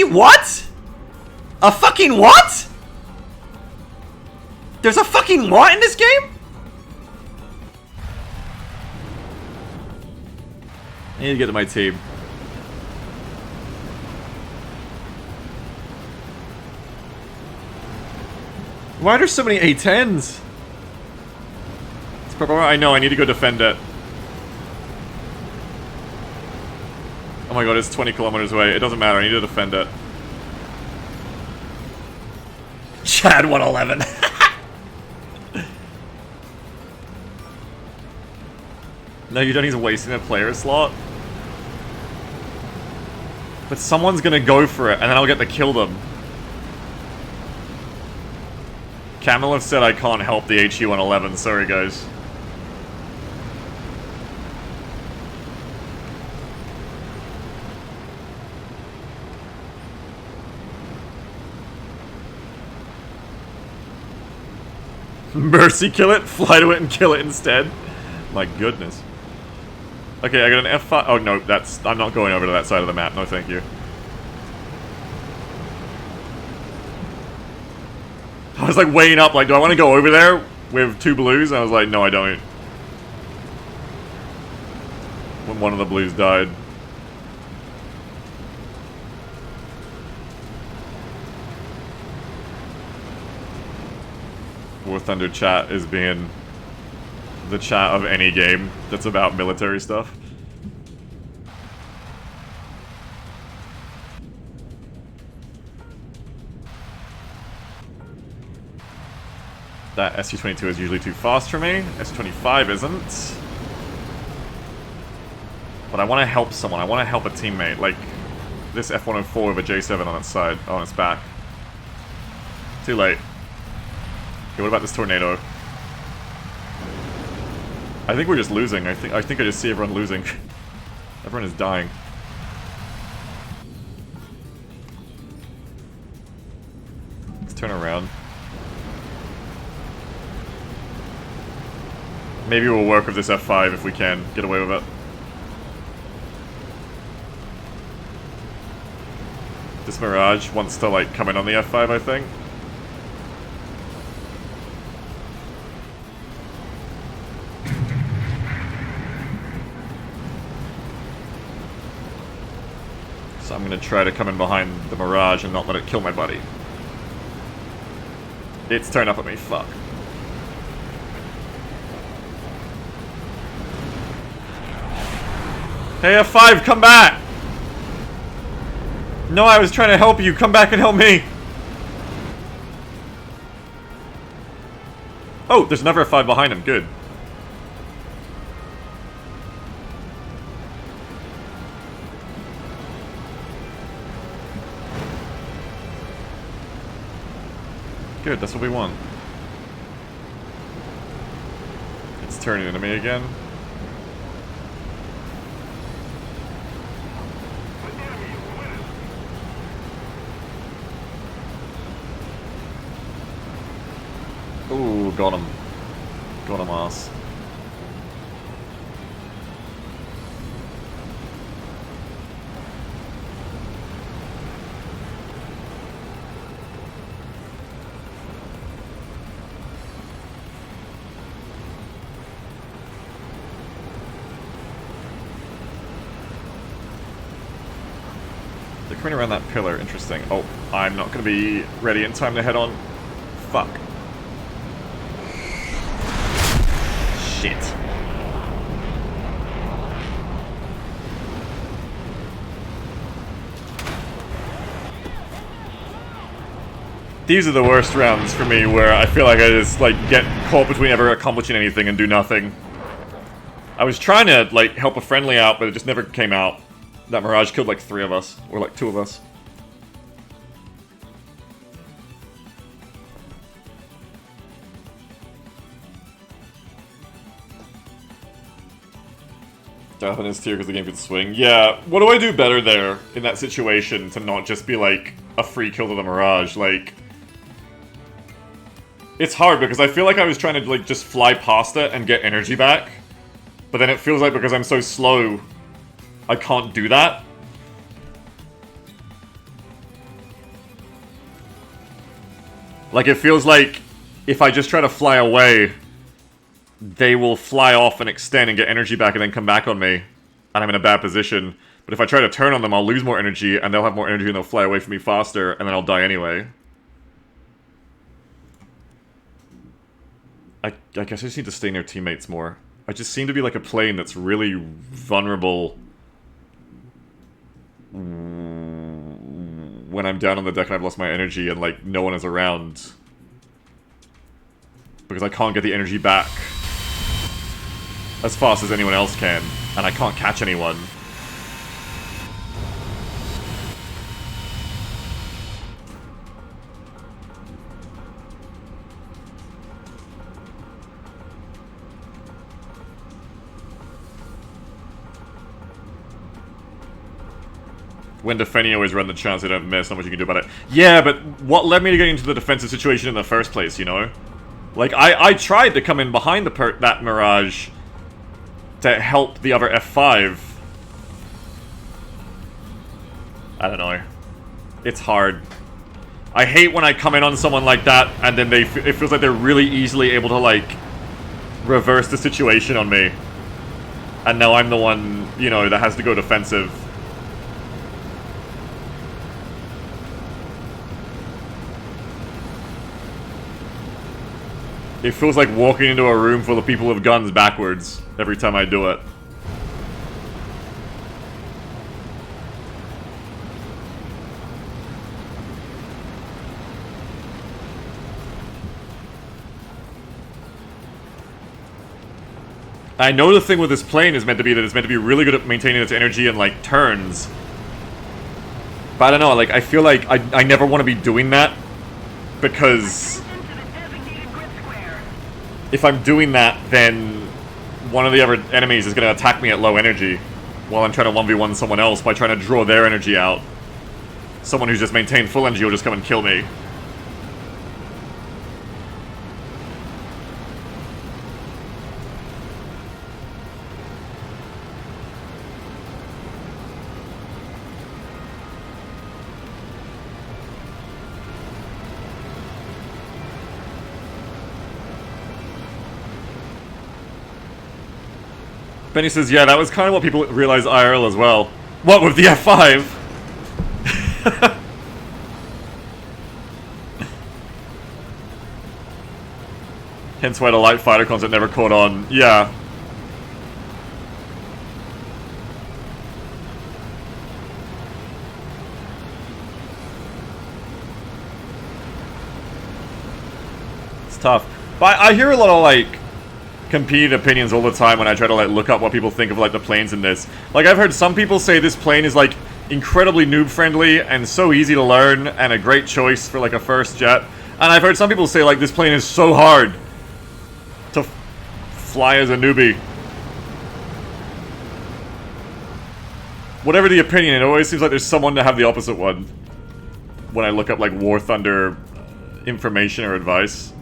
what? A fucking what? There's a fucking what in this game? I need to get to my team. Why are there so many A10s? It's probably, I know, I need to go defend it. Oh my god, it's 20 kilometers away. It doesn't matter, I need to defend it. Chad 111. No, you don't need to wasting a player slot. But someone's gonna go for it, and then I'll get to kill them. Camilov said I can't help the HE-111, sorry guys. Mercy kill it, fly to it and kill it instead. My goodness. Okay, I got an F5. Oh no, that's. I'm not going over to that side of the map. No, thank you. I was like weighing up, like, do I want to go over there with 2 blues? And I was like, no, I don't. When one of the blues died. War Thunder chat is being the chat of any game that's about military stuff. That SU-22 is usually too fast for me. SU-25 isn't. But I want to help someone. I want to help a teammate. Like this F-104 with a J7 on its side, on its back. Too late. Okay, what about this tornado? I think we're just losing. I think I just see everyone losing. Everyone is dying. Let's turn around. Maybe we'll work with this F5 if we can get away with it. This Mirage wants to like come in on the F5, I think. So I'm gonna try to come in behind the Mirage and not let it kill my buddy. It's turned up at me, fuck. Hey F5, come back! No, I was trying to help you, come back and help me! Oh, there's another F5 behind him, good. Good, that's what we want. It's turning into me again. Ooh, got him. Got him, ass. They're coming around that pillar, interesting. Oh, I'm not gonna be ready in time to head on. Fuck. Shit. These are the worst rounds for me, where I feel like I just, like, get caught between ever accomplishing anything and do nothing. I was trying to, like, help a friendly out, but it just never came out. That Mirage killed, like, 3 of us. Or, like, 2 of us. Drop in his tier because the game could swing. Yeah, what do I do better there in that situation to not just be like a free kill to the Mirage? Like, it's hard because I feel like I was trying to like just fly past it and get energy back, but then it feels like because I'm so slow, I can't do that. Like, it feels like if I just try to fly away, they will fly off and extend and get energy back and then come back on me, and I'm in a bad position. But if I try to turn on them, I'll lose more energy, and they'll have more energy and they'll fly away from me faster, and then I'll die anyway. I guess I just need to stay near teammates more. I just seem to be like a plane that's really vulnerable when I'm down on the deck and I've lost my energy and like no one is around. Because I can't get the energy back as fast as anyone else can, and I can't catch anyone. When defending, always run the chance they don't miss, not much you can do about it. Yeah, but what led me to getting into the defensive situation in the first place, you know? Like, I tried to come in behind that Mirage to help the other F5. I don't know. It's hard. I hate when I come in on someone like that, and then it feels like they're really easily able to, like, reverse the situation on me. And now I'm the one, you know, that has to go defensive. It feels like walking into a room full of people with guns backwards every time I do it. I know the thing with this plane is meant to be that it's meant to be really good at maintaining its energy and, like, turns. But I don't know, like, I feel like I never want to be doing that because if I'm doing that, then one of the other enemies is going to attack me at low energy while I'm trying to 1v1 someone else by trying to draw their energy out. Someone who's just maintained full energy will just come and kill me. Benny says, yeah, that was kind of what people realized IRL as well. What, with the F5? Hence why the light fighter concept never caught on. Yeah. It's tough. But I hear a lot of, like, competing opinions all the time when I try to, like, look up what people think of, like, the planes in this. Like, I've heard some people say this plane is, like, incredibly noob-friendly and so easy to learn and a great choice for, like, a first jet. And I've heard some people say, like, this plane is so hard to fly as a newbie. Whatever the opinion, it always seems like there's someone to have the opposite one when I look up, like, War Thunder information or advice.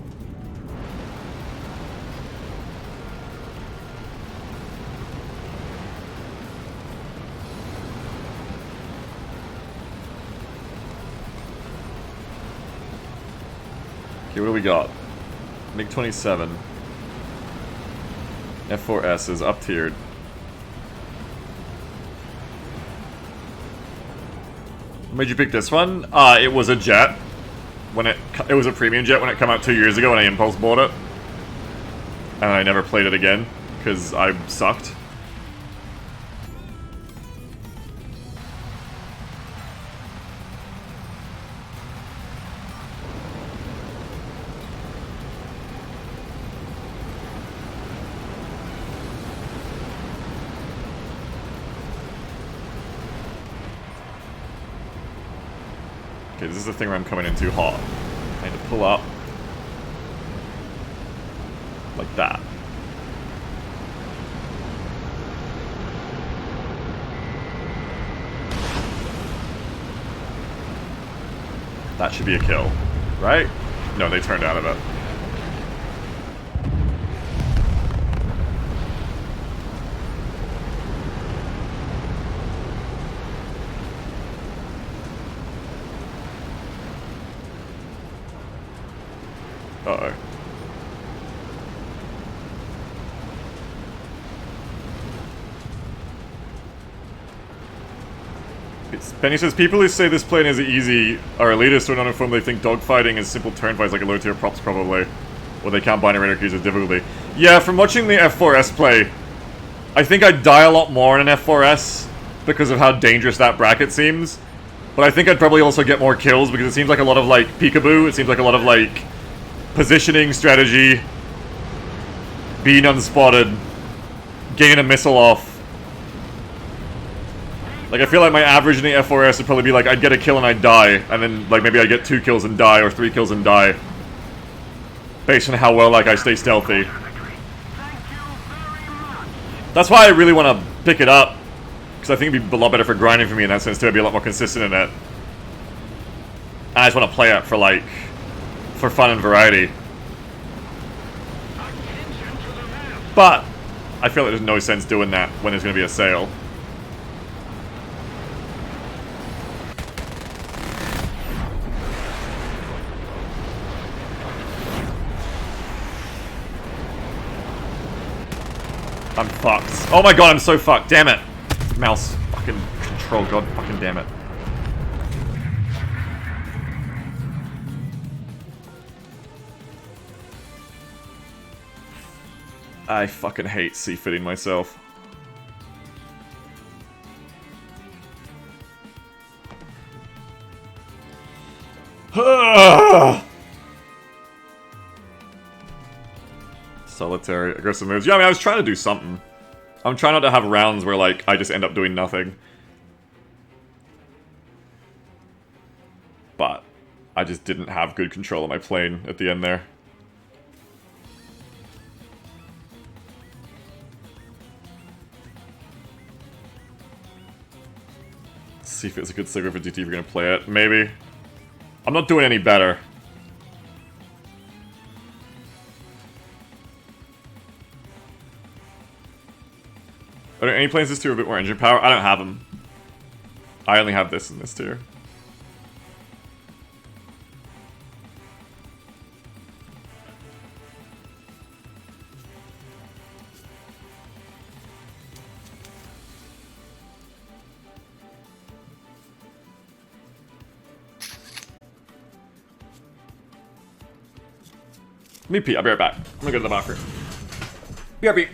Okay, what do we got? MiG-27. F4S is up-tiered. What made you pick this one? It was a jet. When it was a premium jet when it came out 2 years ago when I impulse bought it. And I never played it again, because I sucked. Okay, this is the thing where I'm coming in too hot. I need to pull up. Like that. That should be a kill, right? No, they turned out of it. Uh-oh. Penny says, people who say this plane is easy are elitist or uninformed. They think dogfighting is simple turn fights like a low tier props probably. Or they count binary keys as difficulty. Yeah, from watching the F4S play, I think I'd die a lot more in an F4S because of how dangerous that bracket seems. But I think I'd probably also get more kills because it seems like a lot of like peekaboo. It seems like a lot of like positioning, strategy, being unspotted, getting a missile off. Like, I feel like my average in the F4S would probably be like, I'd get a kill and I'd die, and then, like, maybe I'd get 2 kills and die, or 3 kills and die. Based on how well, like, I stay stealthy. That's why I really want to pick it up, because I think it'd be a lot better for grinding for me in that sense, too. I'd be a lot more consistent in it. And I just want to play it for, like, for fun and variety. But, I feel like there's no sense doing that when there's going to be a sale. I'm fucked. Oh my god, I'm so fucked. Damn it. Mouse fucking control. God fucking damn it. I fucking hate C-fitting myself. Solitary, aggressive moves. Yeah, I mean, I was trying to do something. I'm trying not to have rounds where, like, I just end up doing nothing. But I just didn't have good control of my plane at the end there. Let's see if it's a good cigarette for DT if we're gonna play it. Maybe. I'm not doing any better. Are there any planes this tier with a bit more engine power? I don't have them. I only have this in this tier. Let me pee. I'll be right back. I'm gonna go to the bathroom. BRB.